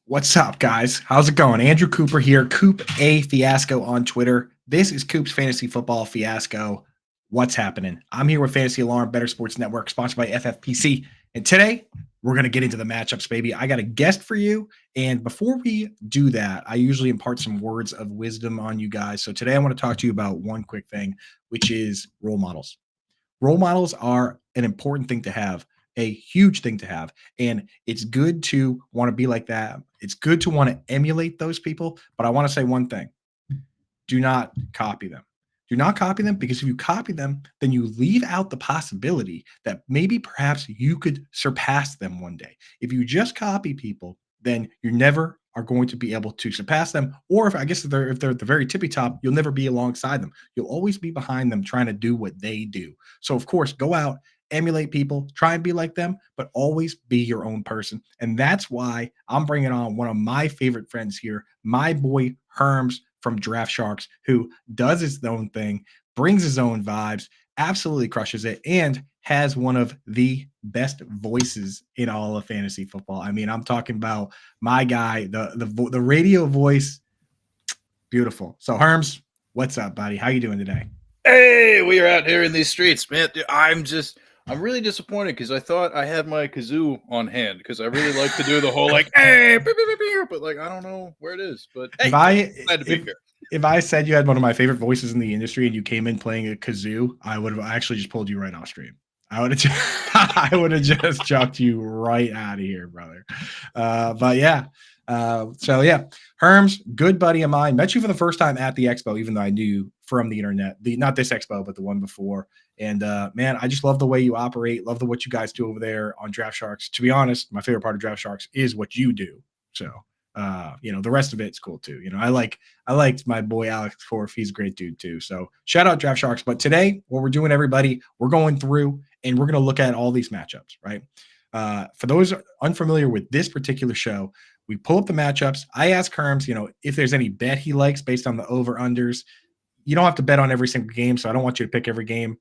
What's up, guys? How's it going? Andrew Cooper here, Coop A Fiasco on Twitter. This is Coop's Fantasy Football Fiasco. What's happening? I'm here with Fantasy Alarm, Better Sports Network, sponsored by FFPC. And today, we're going to get into the matchups, baby. I got a guest for you. And before we do that, I usually impart some words of wisdom on you guys. So today, I want to talk to you about one quick thing, which is role models. Role models are an important thing to have, a huge thing to have. And it's good to want to be like that. It's good to want to emulate those people. But I want to say one thing: do not copy them. Do not copy them, because if you copy them, then you leave out the possibility that maybe perhaps you could surpass them one day. If you just copy people, then you never are going to be able to surpass them. Or if they're at the very tippy top, you'll never be alongside them. You'll always be behind them trying to do what they do. So of course, go out, emulate people, try and be like them, but always be your own person. And that's why I'm bringing on one of my favorite friends here, my boy Herms from Draft Sharks, who does his own thing, brings his own vibes, absolutely crushes it, and has one of the best voices in all of fantasy football. I mean, I'm talking about my guy, the radio voice. Beautiful. So Herms, what's up, buddy? How you doing today? Hey, we are out here in these streets, man. I'm really disappointed because I thought I had my kazoo on hand because I really like to do the whole like, hey, but like I don't know where it is. But hey, glad to be here. If I said you had one of my favorite voices in the industry and you came in playing a kazoo, I would have actually just pulled you right off stream. I would have just chucked you right out of here, brother. But yeah. So yeah, Herms, good buddy of mine. Met you for the first time at the expo, even though I knew from the internet, not this expo, but the one before. And man, I just love the way you operate. Love what you guys do over there on Draft Sharks. To be honest, my favorite part of Draft Sharks is what you do. So the rest of it's cool too. I liked my boy Alex Korf. He's a great dude too. So shout out Draft Sharks. But today, what we're doing, everybody, we're going through and we're going to look at all these matchups, right? For those unfamiliar with this particular show, we pull up the matchups. I ask Herms, if there's any bet he likes based on the over-unders. You don't have to bet on every single game, so I don't want you to pick every game.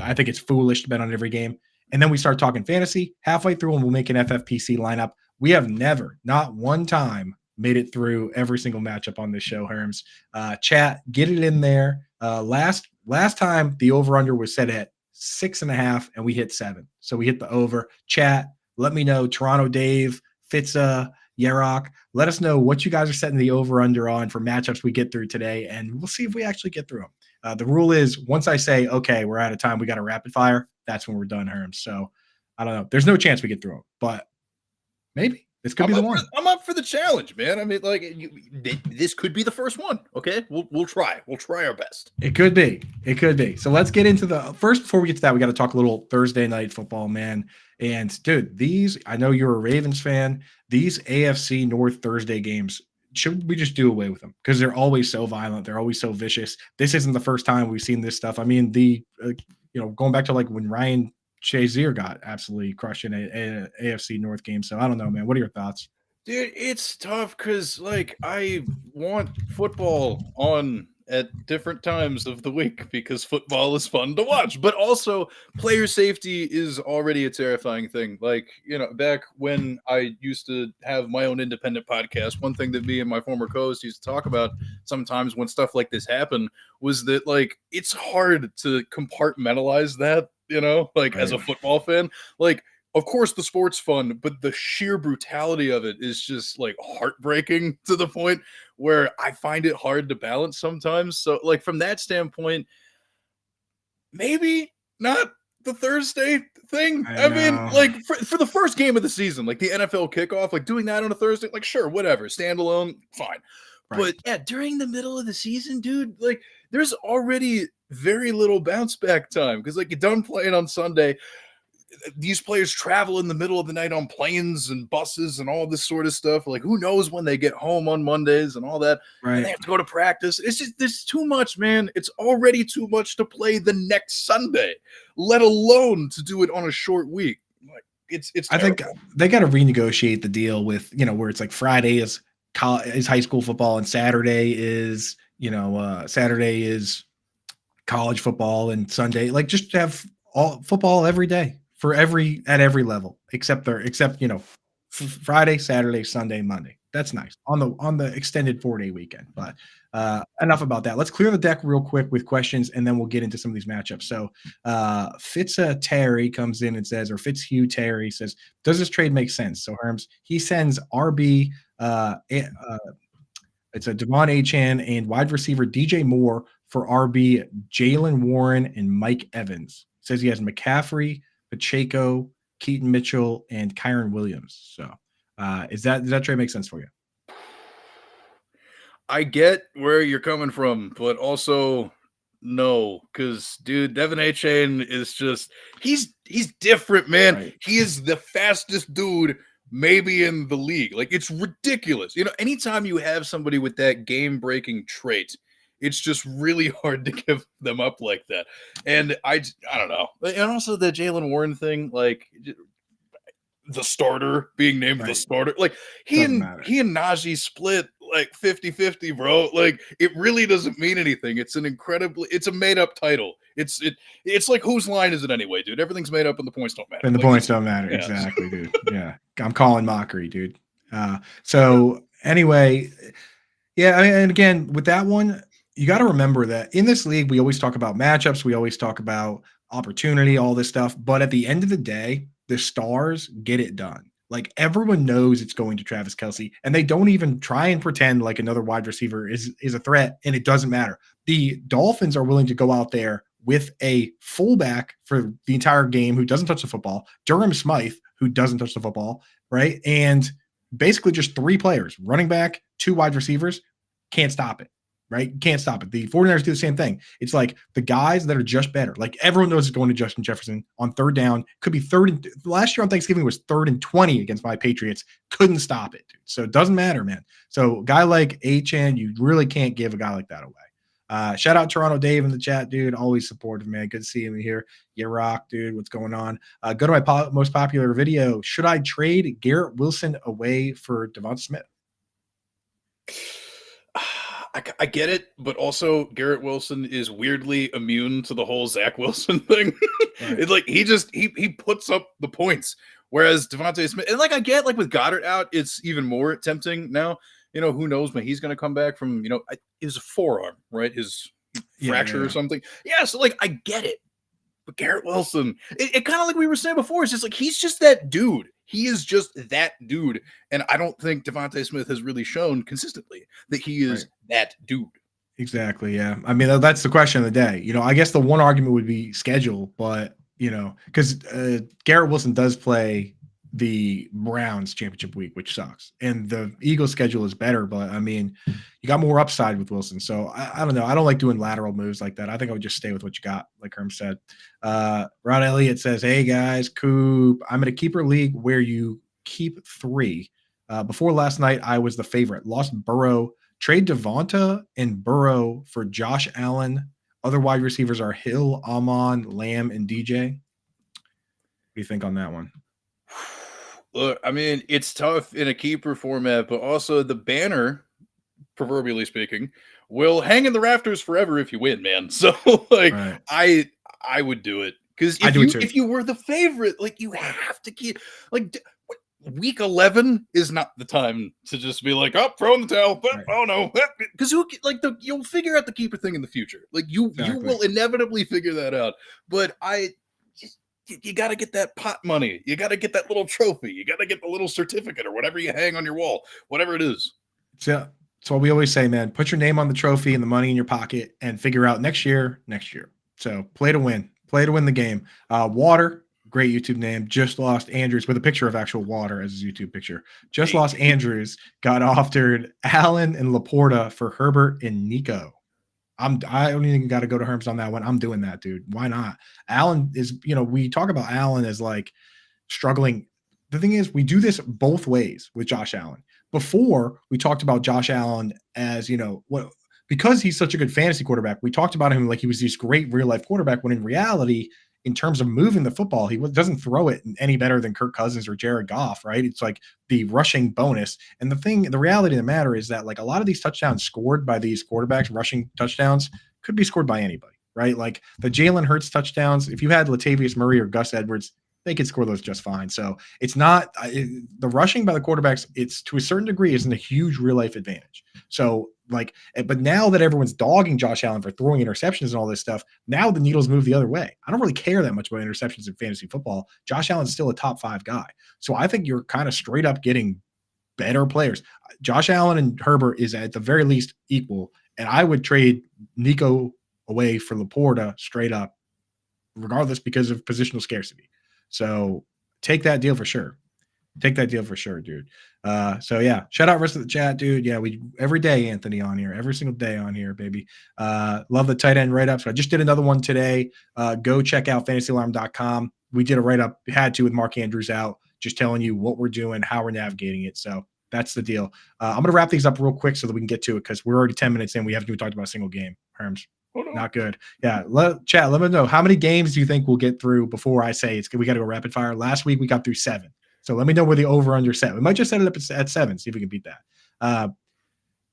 I think it's foolish to bet on every game. And then we start talking fantasy. Halfway through, and we'll make an FFPC lineup. We have never, not one time, made it through every single matchup on this show, Herms. Chat, get it in there. Last time, the over-under was set at 6.5, and we hit 7. So we hit the over. Chat, let me know. Toronto Dave, Fitza, Yerok, let us know what you guys are setting the over-under on for matchups we get through today, and we'll see if we actually get through them. The rule is once I say, okay, we're out of time, we got a rapid fire, that's when we're done, Herms. So I don't know. There's no chance we get through them, but maybe this could be the one. I'm up for the challenge, man. I mean, like, this could be the first one. Okay, we'll try. We'll try our best. It could be. So let's get into the first. Before we get to that, we got to talk a little Thursday night football, man. And dude, I know you're a Ravens fan. These AFC North Thursday games, should we just do away with them? Because they're always so violent. They're always so vicious. This isn't the first time we've seen this stuff. I mean, going back to like when Ryan Shazier got absolutely crushed in a AFC North game. So I don't know, man. What are your thoughts? Dude, it's tough because like I want football on at different times of the week because football is fun to watch, but also player safety is already a terrifying thing. Like, back when I used to have my own independent podcast, one thing that me and my former co-host used to talk about sometimes when stuff like this happened was that like it's hard to compartmentalize that, like right. As a football fan, like of course the sport's fun, but the sheer brutality of it is just like heartbreaking to the point where I find it hard to balance sometimes. So like from that standpoint, maybe not the Thursday thing. I mean, like for the first game of the season, like the NFL kickoff, like doing that on a Thursday, like sure, whatever, standalone, fine. Right. But yeah, during the middle of the season, dude, like there's already very little bounce back time because like you're done playing on Sunday. These players travel in the middle of the night on planes and buses and all this sort of stuff. Like, who knows when they get home on Mondays and all that. Right. And they have to go to practice. It's just, there's too much, man. It's already too much to play the next Sunday, let alone to do it on a short week. Like, it's I think they got to renegotiate the deal with, where it's like Friday is high school football and Saturday is college football and Sunday, like just have all football every day. At every level, except Friday, Saturday, Sunday, Monday. That's nice on the extended 4-day weekend. But enough about that. Let's clear the deck real quick with questions, and then we'll get into some of these matchups. So Terry comes in and says, or Fitzhugh Terry says, does this trade make sense? So Herms, he sends RB it's a Devon Achan and wide receiver DJ Moore for RB Jalen Warren and Mike Evans. Says he has McCaffrey, Pacheco, Keaton Mitchell, and Kyron Williams. So does that trade make sense for you? I get where you're coming from, but also no, because dude, Devin Achane is just he's different, man. Right. He is the fastest dude maybe in the league. Like, it's ridiculous. You know, anytime you have somebody with that game-breaking trait, it's just really hard to give them up like that. And I don't know. And also the Jalen Warren thing, like the starter being named the starter, like he and Najee split like 50-50, bro. Like, it really doesn't mean anything. It's a made-up title. It's like, whose line is it anyway, dude? Everything's made up and the points don't matter. And the points don't matter. Yeah. Exactly, dude. Yeah. I'm calling mockery, dude. So anyway, yeah, and again, with that one, you got to remember that in this league, we always talk about matchups. We always talk about opportunity, all this stuff. But at the end of the day, the stars get it done. Like, everyone knows it's going to Travis Kelce, and they don't even try and pretend like another wide receiver is a threat, and it doesn't matter. The Dolphins are willing to go out there with a fullback for the entire game who doesn't touch the football, Durham Smythe, who doesn't touch the football, right? And basically just 3 players, running back, 2 wide receivers, can't stop it. Right? Can't stop it. The 49ers do the same thing. It's like the guys that are just better. Like, everyone knows it's going to Justin Jefferson on third down. Could be last year on Thanksgiving was 3rd and 20 against my Patriots. Couldn't stop it, dude. So it doesn't matter, man. So a guy like Achan, you really can't give a guy like that away. Shout out Toronto Dave in the chat, dude. Always supportive, man. Good to see him here. You rock, dude. What's going on? Go to my most popular video. Should I trade Garrett Wilson away for Devonta Smith? I get it, but also Garrett Wilson is weirdly immune to the whole Zach Wilson thing. Right. It's like he puts up the points, whereas Devonta Smith, and like, I get, like, with Goddard out, it's even more tempting now. You know, who knows when he's going to come back from, it was a forearm, right? His fracture or something. Yeah, so like, I get it. But Garrett Wilson, it kind of like we were saying before, it's just like, he's just that dude. He is just that dude. And I don't think Devonta Smith has really shown consistently that he is that dude. Exactly, yeah. I mean, that's the question of the day. I guess the one argument would be schedule, but, because Garrett Wilson does play the Browns championship week, which sucks. And the Eagles schedule is better, but I mean, you got more upside with Wilson. So I don't know. I don't like doing lateral moves like that. I think I would just stay with what you got, like Herm said. Rod Elliott says, hey guys, Coop, I'm in a keeper league where you keep 3. Before last night, I was the favorite. Lost Burrow, trade Devonta and Burrow for Josh Allen. Other wide receivers are Hill, Amon, Lamb, and DJ. What do you think on that one? Look, I mean, it's tough in a keeper format, but also the banner, proverbially speaking, will hang in the rafters forever if you win, man. So, like, I would do it, because if you were the favorite, like, you have to keep, like, week 11 is not the time to just be like, oh, throw in the towel, but oh no, because you'll figure out the keeper thing in the future. Like, you will inevitably figure that out. But you got to get that pot money. You got to get that little trophy. You got to get the little certificate or whatever you hang on your wall, whatever it is. Yeah. That's what we always say, man. Put your name on the trophy and the money in your pocket and figure out next year. So play to win the game. Water, great YouTube name. Just lost Andrews with a picture of actual water as his YouTube picture. Just lost Andrews. Got offered Allen and Laporta for Herbert and Nico. I don't even got to go to Herms on that one. I'm doing that, dude. Why not? Allen is, we talk about Allen as like struggling. The thing is, we do this both ways with Josh Allen. Before, we talked about Josh Allen as, because he's such a good fantasy quarterback, we talked about him like he was this great real life quarterback, when in reality, in terms of moving the football, he doesn't throw it any better than Kirk Cousins or Jared Goff, right? It's like the rushing bonus. And the reality of the matter is that, like, a lot of these touchdowns scored by these quarterbacks, rushing touchdowns, could be scored by anybody, right? Like the Jalen Hurts touchdowns, if you had Latavius Murray or Gus Edwards, they can score those just fine. So it's not the rushing by the quarterbacks. It's to a certain degree isn't a huge real life advantage. So like, but now that everyone's dogging Josh Allen for throwing interceptions and all this stuff, now the needles move the other way. I don't really care that much about interceptions in fantasy football. Josh Allen's still a top 5 guy. So I think you're kind of straight up getting better players. Josh Allen and Herbert is at the very least equal. And I would trade Nico away for Laporta straight up, regardless because of positional scarcity. So take that deal for sure. Take that deal for sure, dude. So yeah, shout out rest of the chat, dude. Yeah, we every day, Anthony, on here, every single day on here, baby. Love the tight end write-up. So I just did another one today. Go check out fantasyalarm.com. We did a write-up, had to with Mark Andrews out, just telling you what we're doing, how we're navigating it. So that's the deal. I'm going to wrap these up real quick so that we can get to it because we're already 10 minutes in. We haven't even talked about a single game, Herms. Not good. Yeah. Let me know how many games do you think we'll get through before I say we got to go rapid fire. Last week we got through 7. So let me know where the over under set. We might just set it up at 7. See if we can beat that.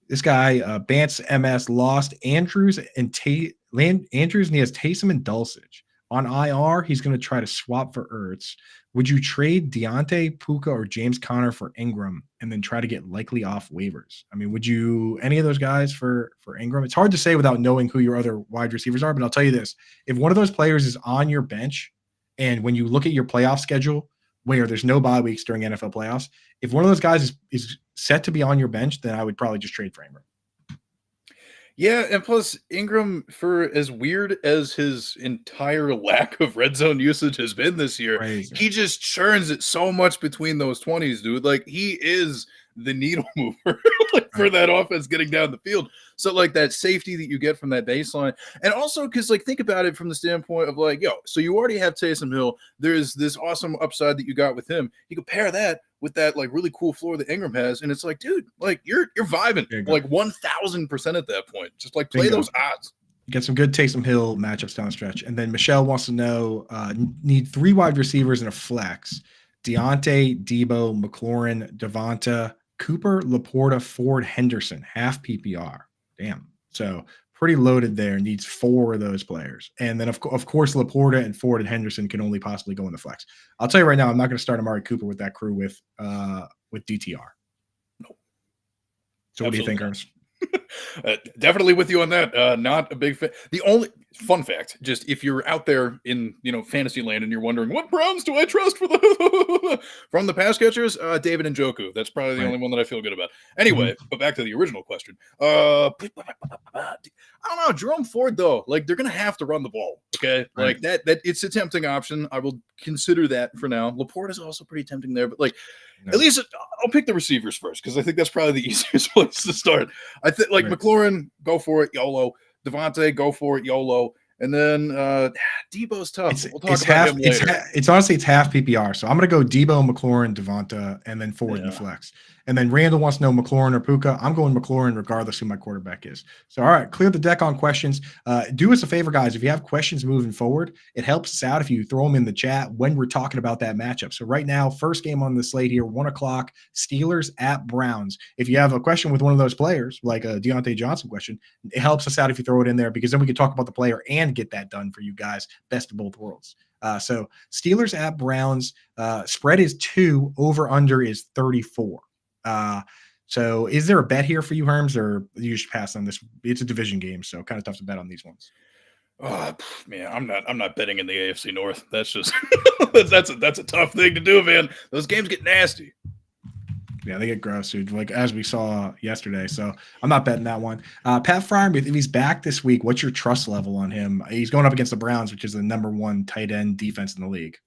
This guy, Bance MS, lost Andrews and Andrews, and he has Taysom and Dulcich. On IR, he's going to try to swap for Ertz. Would you trade Deontay, Puka, or James Conner for Ingram and then try to get likely off waivers? I mean, would you any of those guys for Ingram? It's hard to say without knowing who your other wide receivers are, but I'll tell you this. If one of those players is on your bench, and when you look at your playoff schedule, where there's no bye weeks during NFL playoffs, if one of those guys is set to be on your bench, then I would probably just trade for Ingram. Yeah, and plus Ingram, for as weird as his entire lack of red zone usage has been this year, Crazy. He just churns it so much between those 20s, dude. Like, he is the needle mover for that offense getting down the field. So, like, that safety that you get from that baseline. And also, because, like, think about it from the standpoint of, like, so you already have Taysom Hill. There's this awesome upside that you got with him. You compare that with that, like, really cool floor that Ingram has, and it's like, dude, like, you're vibing like 1,000% at that point. Just, like, play those odds. Get some good Taysom Hill matchups down the stretch. And then Michelle wants to know, need 3 wide receivers and a flex. Deontay, Debo, McLaurin, Devonta, Cooper, Laporta, Ford, Henderson, half PPR. Damn. So pretty loaded there. Needs 4 of those players. And then, of course, Laporta and Ford and Henderson can only possibly go in the flex. I'll tell you right now, I'm not going to start Amari Cooper with that crew with DTR. Nope. So what do you think, Ernst? Definitely with you on that. Not a big fan. The only fun fact, just if you're out there in fantasy land and you're wondering what Browns do I trust for the from the pass catchers, David Njoku. That's probably the only one that I feel good about. Anyway, but back to the original question. I don't know, Jerome Ford though. Like, they're gonna have to run the ball. Okay, like that it's a tempting option. I will consider that for now. Laporte is also pretty tempting there, but like. No. At least I'll pick the receivers first because I think that's probably the easiest place to start. I think McLaurin, go for it, YOLO. Devontae, go for it, YOLO. And then Debo's tough. We'll talk about him later. It's honestly half PPR. So I'm going to go Debo, McLaurin, Devonta, and then Ford in the flex. And then Randall wants to know McLaurin or Puka. I'm going McLaurin regardless who my quarterback is. So, all right, clear the deck on questions. Do us a favor, guys. If you have questions moving forward, it helps us out if you throw them in the chat when we're talking about that matchup. So right now, first game on the slate here, 1 o'clock, Steelers at Browns. If you have a question with one of those players, like a Deontay Johnson question, it helps us out if you throw it in there because then we can talk about the player and get that done for you guys. Best of both worlds. So Steelers at Browns, spread is 2, over under is 34. So is there a bet here for you, Herms, or you just pass on this? It's a division game, so kind of tough to bet on these ones. Oh man, I'm not betting in the AFC North. That's just that's a tough thing to do, man. Those games get nasty. Yeah, they get gross, dude. Like as we saw yesterday. So I'm not betting that one. Pat Freiermuth, if he's back this week, what's your trust level on him? He's going up against the Browns, which is the number 1 tight end defense in the league.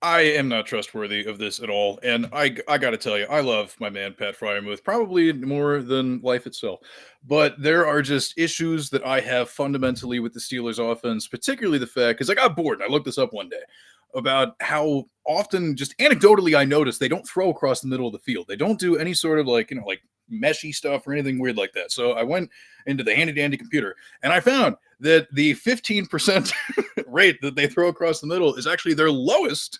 I am not trustworthy of this at all. And I got to tell you, I love my man, Pat Freiermuth, probably more than life itself. But there are just issues that I have fundamentally with the Steelers offense, particularly the fact, because I got bored and I looked this up one day, about how often, just anecdotally, I noticed they don't throw across the middle of the field. They don't do any sort of like meshy stuff or anything weird like that. So I went into the handy dandy computer and I found that the 15% rate that they throw across the middle is actually their lowest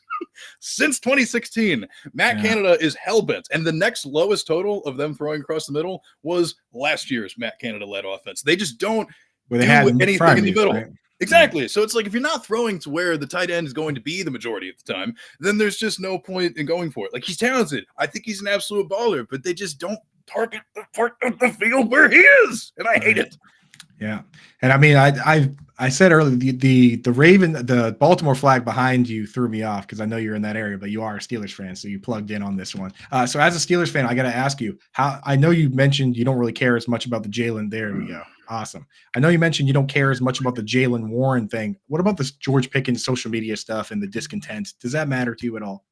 since 2016. Matt Canada is hellbent, and the next lowest total of them throwing across the middle was last year's Matt Canada led offense. They just don't do anything in the middle. Right? Exactly. So it's like if you're not throwing to where the tight end is going to be the majority of the time, then there's just no point in going for it. Like, he's talented. I think he's an absolute baller, but they just don't target the part of the field where he is, and I hate it. Yeah, and I mean, I said earlier the Baltimore flag behind you threw me off because I know you're in that area, but you are a Steelers fan, so you plugged in on this one. So as a Steelers fan, I got to ask you how. I know you mentioned you don't really care as much about the Jalen. There we go. Awesome. I know you mentioned you don't care as much about the Jalen Warren thing. What about this George Pickens social media stuff and the discontent? Does that matter to you at all?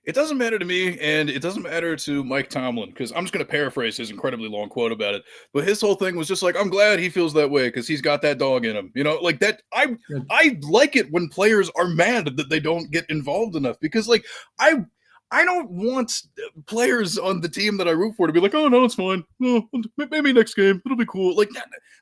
It doesn't matter to me, and it doesn't matter to Mike Tomlin, because I'm just going to paraphrase his incredibly long quote about it. But his whole thing was just like, I'm glad he feels that way because he's got that dog in him. You know, like that. I like it when players are mad that they don't get involved enough, because like I don't want players on the team that I root for to be like, oh, no, it's fine. No, maybe next game. It'll be cool. Like,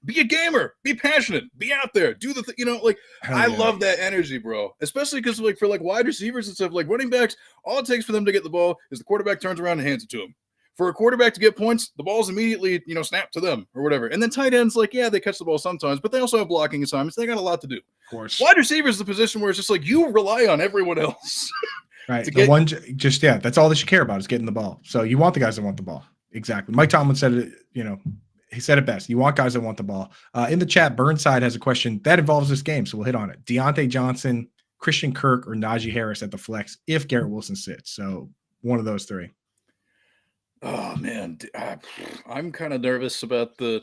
be a gamer. Be passionate. Be out there. Do the you know, like, I love that energy, bro. Especially because, like, for, like, wide receivers and stuff, like, running backs, all it takes for them to get the ball is the quarterback turns around and hands it to him. For a quarterback to get points, the ball's immediately, snapped to them or whatever. And then tight ends, like, yeah, they catch the ball sometimes, but they also have blocking assignments. They got a lot to do. Of course. Wide receivers is the position where it's just like you rely on everyone else. Right. That's all that you care about is getting the ball. So you want the guys that want the ball. Exactly. Mike Tomlin said it, he said it best. You want guys that want the ball. In the chat, Burnside has a question that involves this game, so we'll hit on it. Deontay Johnson, Christian Kirk, or Najee Harris at the flex if Garrett Wilson sits. So one of those three. Oh, man. I'm kind of nervous about the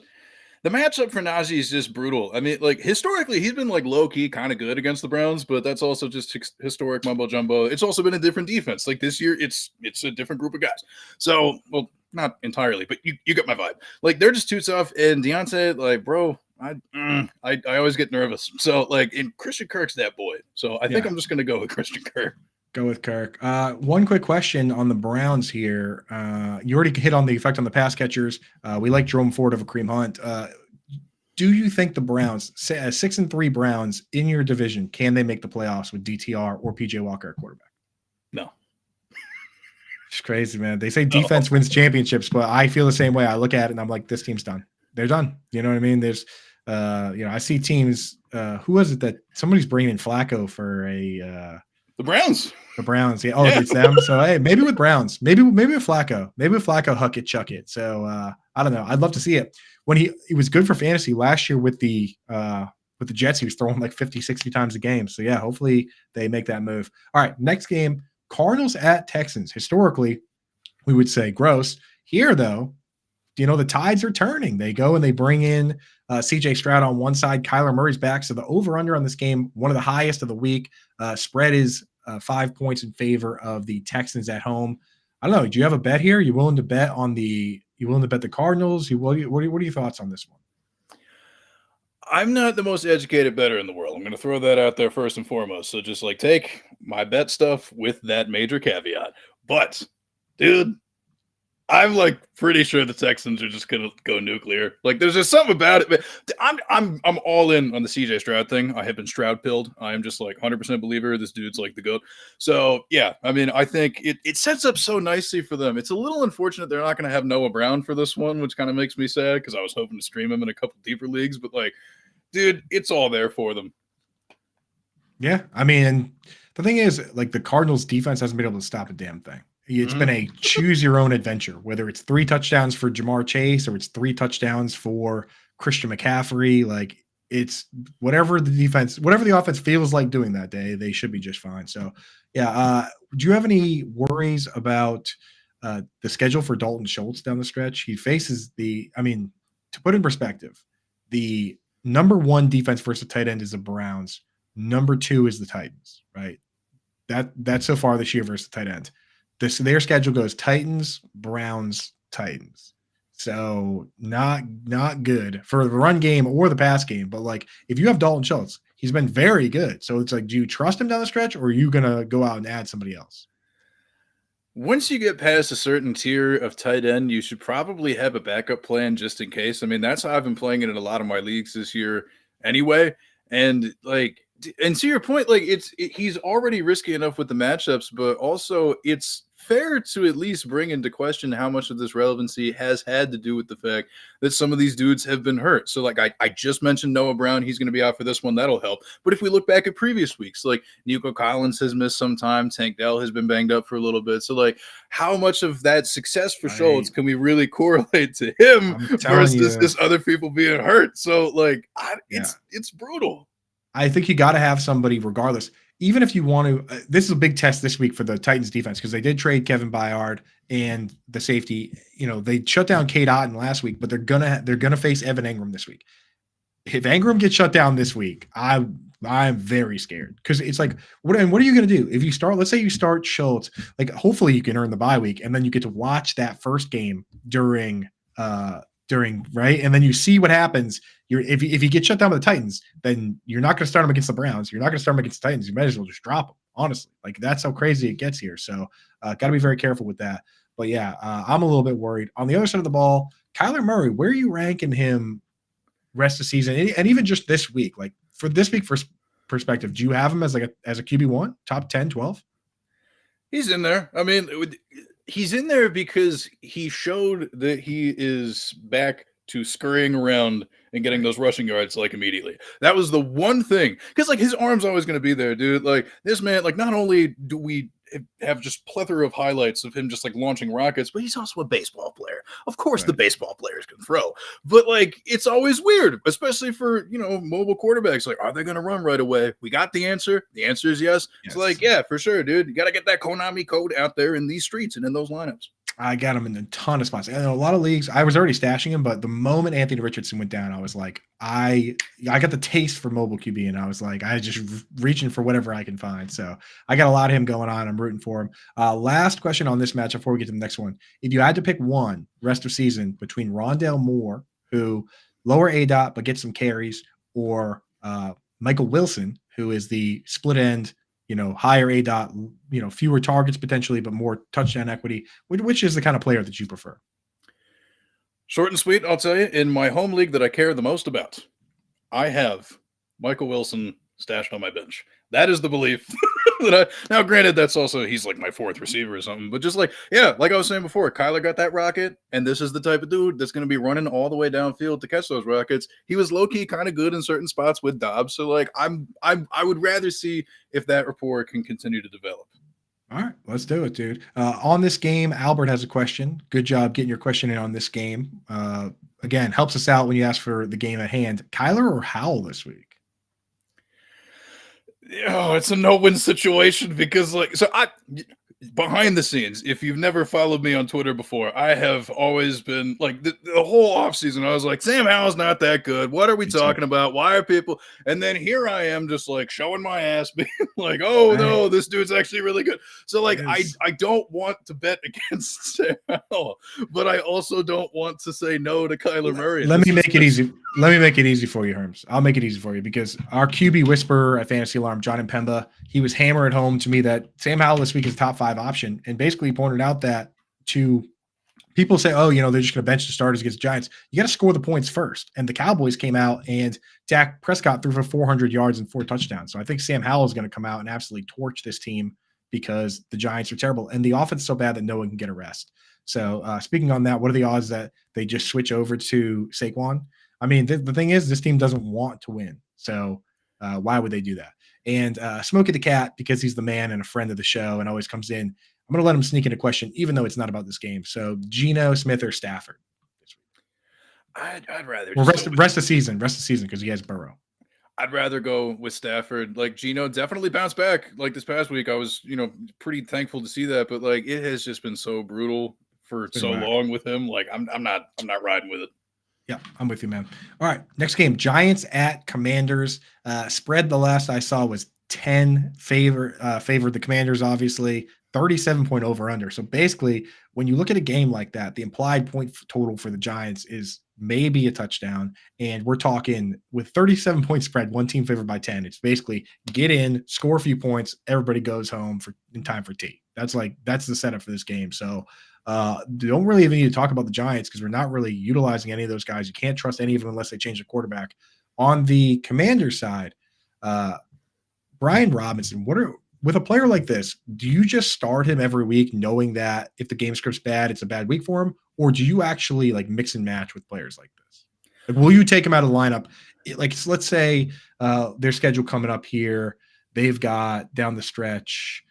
matchup for Najee is just brutal. I mean, like, historically, he's been, like, low-key kind of good against the Browns, but that's also just historic mumbo-jumbo. It's also been a different defense. Like, this year, it's a different group of guys. So, well, not entirely, but you get my vibe. Like, they're just too tough, and Deontay, like, bro, I always get nervous. So, like, and Christian Kirk's that boy. So I think I'm just going to go with Christian Kirk. Go with Kirk. One quick question on the Browns here. You already hit on the effect on the pass catchers. We like Jerome Ford over Kareem Hunt. Do you think the Browns, 6-3 Browns in your division, can they make the playoffs with DTR or PJ Walker at quarterback? No. It's crazy, man. They say defense wins championships, but I feel the same way. I look at it and I'm like, this team's done. They're done. You know what I mean? There's, I see teams. Who was it that somebody's bringing in Flacco for the Browns? The Browns, yeah. Oh, yeah. It's them. So hey, maybe with Browns, maybe with Flacco, huck it, chuck it. So I don't know. I'd love to see it. When he was good for fantasy last year with the Jets, he was throwing like 50, 60 times a game. So yeah, hopefully they make that move. All right, next game, Cardinals at Texans. Historically, we would say gross. Here though, the tides are turning. They go and they bring in CJ Stroud on one side, Kyler Murray's back. So the over-under on this game, one of the highest of the week. Spread is 5 points in favor of the Texans at home. I don't know. Do you have a bet here? You willing to bet the Cardinals? What are your thoughts on this one? I'm not the most educated bettor in the world. I'm going to throw that out there first and foremost. So just like take my bet stuff with that major caveat. But, dude, I'm like pretty sure the Texans are just gonna go nuclear. Like, there's just something about it. But I'm all in on the CJ Stroud thing. I have been Stroud pilled. I am just like 100% believer. This dude's like the GOAT. So yeah, I mean, I think it sets up so nicely for them. It's a little unfortunate they're not going to have Noah Brown for this one, which kind of makes me sad because I was hoping to stream him in a couple deeper leagues. But like, dude, it's all there for them. Yeah, I mean, the thing is, like, the Cardinals' defense hasn't been able to stop a damn thing. It's been a choose your own adventure, whether it's 3 touchdowns for Jamar Chase or it's 3 touchdowns for Christian McCaffrey. Like, it's whatever the offense feels like doing that day, they should be just fine. So, yeah. Do you have any worries about the schedule for Dalton Schultz down the stretch? He faces to put in perspective, the number 1 defense versus tight end is the Browns. Number 2 is the Titans, right? That's so far this year versus the tight end. Their schedule goes Titans, Browns, Titans. So not good for the run game or the pass game. But like, if you have Dalton Schultz, he's been very good. So it's like, do you trust him down the stretch, or are you gonna go out and add somebody else? Once you get past a certain tier of tight end, you should probably have a backup plan just in case. I mean, that's how I've been playing it in a lot of my leagues this year anyway. And to your point, like he's already risky enough with the matchups, but also it's fair to at least bring into question how much of this relevancy has had to do with the fact that some of these dudes have been hurt. So like I just mentioned Noah Brown, he's going to be out for this one. That'll help. But if we look back at previous weeks, like Nico Collins has missed some time, Tank Dell has been banged up for a little bit. So like how much of that success for Schultz can we really correlate to him versus this other people being hurt? So like it's brutal. I think you got to have somebody regardless. Even if you want to, this is a big test this week for the Titans defense because they did trade Kevin Byard and the safety. You know, they shut down Cade Otton last week, but they're gonna face Evan Engram this week. If Engram gets shut down this week, I'm very scared because it's like, what are you gonna do if you start? Let's say you start Schultz. Like, hopefully you can earn the bye week, and then you get to watch that first game during right, and then you see what happens. If you get shut down by the Titans, then you're not going to start them against the Browns. You're not going to start them against the Titans. You might as well just drop them, honestly. Like, that's how crazy it gets here. So, got to be very careful with that. But yeah, I'm a little bit worried. On the other side of the ball, Kyler Murray, where are you ranking him rest of the season, and even just this week? Like, for this week, for perspective, do you have him as a QB1, top 10, 12? He's in there. I mean, he's in there because he showed that he is back to scurrying around and getting those rushing yards like immediately. That was the one thing, because like his arm's always going to be there, dude. Like this man, like not only do we have just plethora of highlights of him just like launching rockets, but he's also a baseball player. Of course, the baseball players can throw, but like it's always weird, especially for mobile quarterbacks. Like, are they going to run right away? We got the answer. The answer is yes. It's like, yeah, for sure, dude. You got to get that Konami code out there in these streets and in those lineups. I got him in a ton of spots. I know a lot of leagues, I was already stashing him, but the moment Anthony Richardson went down, I was like, I got the taste for mobile QB, and I was like, I just reaching for whatever I can find. So I got a lot of him going on. I'm rooting for him. Last question on this match before we get to the next one. If you had to pick one rest of season between Rondale Moore, who lower ADOT but gets some carries, or Michael Wilson, who is the split end, higher ADOT, fewer targets potentially, but more touchdown equity. Which is the kind of player that you prefer? Short and sweet, I'll tell you. In my home league that I care the most about, I have Michael Wilson stashed on my bench. That is the belief that now granted, that's also, he's like my fourth receiver or something, but just like, yeah, like I was saying before, Kyler got that rocket, and this is the type of dude that's going to be running all the way downfield to catch those rockets. He was low-key kind of good in certain spots with Dobbs. So like, I would rather see if that rapport can continue to develop. All right, let's do it, dude. On this game, Albert has a question. Good job getting your question in on this game. Again, helps us out when you ask for the game at hand. Kyler or Howell this week? Oh, it's a no-win situation because, like, so behind the scenes, if you've never followed me on Twitter before, I have always been like the whole offseason, I was like, Sam Howell's not that good. What are we talking about? Why are people? And then here I am just like showing my ass, being like, oh no, this dude's actually really good. So like, I don't want to bet against Sam Howell, but I also don't want to say no to Kyler Murray. Let me make it easy. Let me make it easy for you, Herms. I'll make it easy for you because our QB whisperer at Fantasy Alarm, John Impemba, he was hammering home to me that Sam Howell this week is top 5 option, and basically pointed out that to people say, oh, they're just going to bench the starters against the Giants. You got to score the points first. And the Cowboys came out, and Dak Prescott threw for 400 yards and 4 touchdowns. So I think Sam Howell is going to come out and absolutely torch this team because the Giants are terrible, and the offense is so bad that no one can get a rest. So speaking on that, what are the odds that they just switch over to Saquon? I mean, the thing is, this team doesn't want to win. So why would they do that? And Smokey the Cat, because he's the man and a friend of the show and always comes in, I'm going to let him sneak in a question, even though it's not about this game. So Geno Smith or Stafford? I'd rather rest of season because he has Burrow. I'd rather go with Stafford. Like Geno definitely bounced back. Like this past week, I was pretty thankful to see that. But like it has just been so brutal for so long with him. Like I'm not riding with it. Yeah, I'm with you, man. All right, next game, Giants at Commanders. Spread the last I saw was 10 favored the Commanders, obviously. 37-point over-under. So basically, when you look at a game like that, the implied point total for the Giants is maybe a touchdown. And we're talking with 37-point spread, one team favored by 10. It's basically get in, score a few points, everybody goes home in time for tea. That's the setup for this game. So don't really even need to talk about the Giants because we're not really utilizing any of those guys. You can't trust any of them unless they change the quarterback. On the Commander side, Brian Robinson, with a player like this, do you just start him every week knowing that if the game script's bad, it's a bad week for him? Or do you actually like mix and match with players like this? Like, will you take him out of the lineup? Like, let's say their schedule coming up here, they've got down the stretch,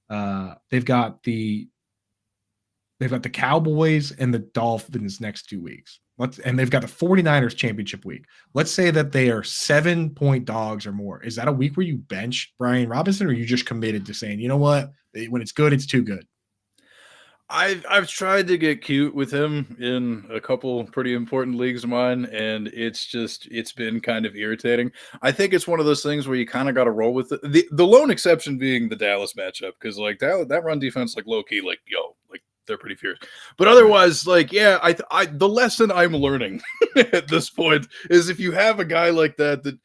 they've got the Cowboys and the Dolphins next 2 weeks. And they've got the 49ers championship week. Let's say that they are 7-point dogs or more. Is that a week where you bench Brian Robinson, or are you just committed to saying, you know what, when it's good, it's too good? I've tried to get cute with him in a couple pretty important leagues of mine, and it's been kind of irritating. I think it's one of those things where you kind of got to roll with it. The lone exception being the Dallas matchup, because like that run defense, like low key, like like they're pretty fierce. But otherwise, like yeah, I the lesson I'm learning at this point is if you have a guy like that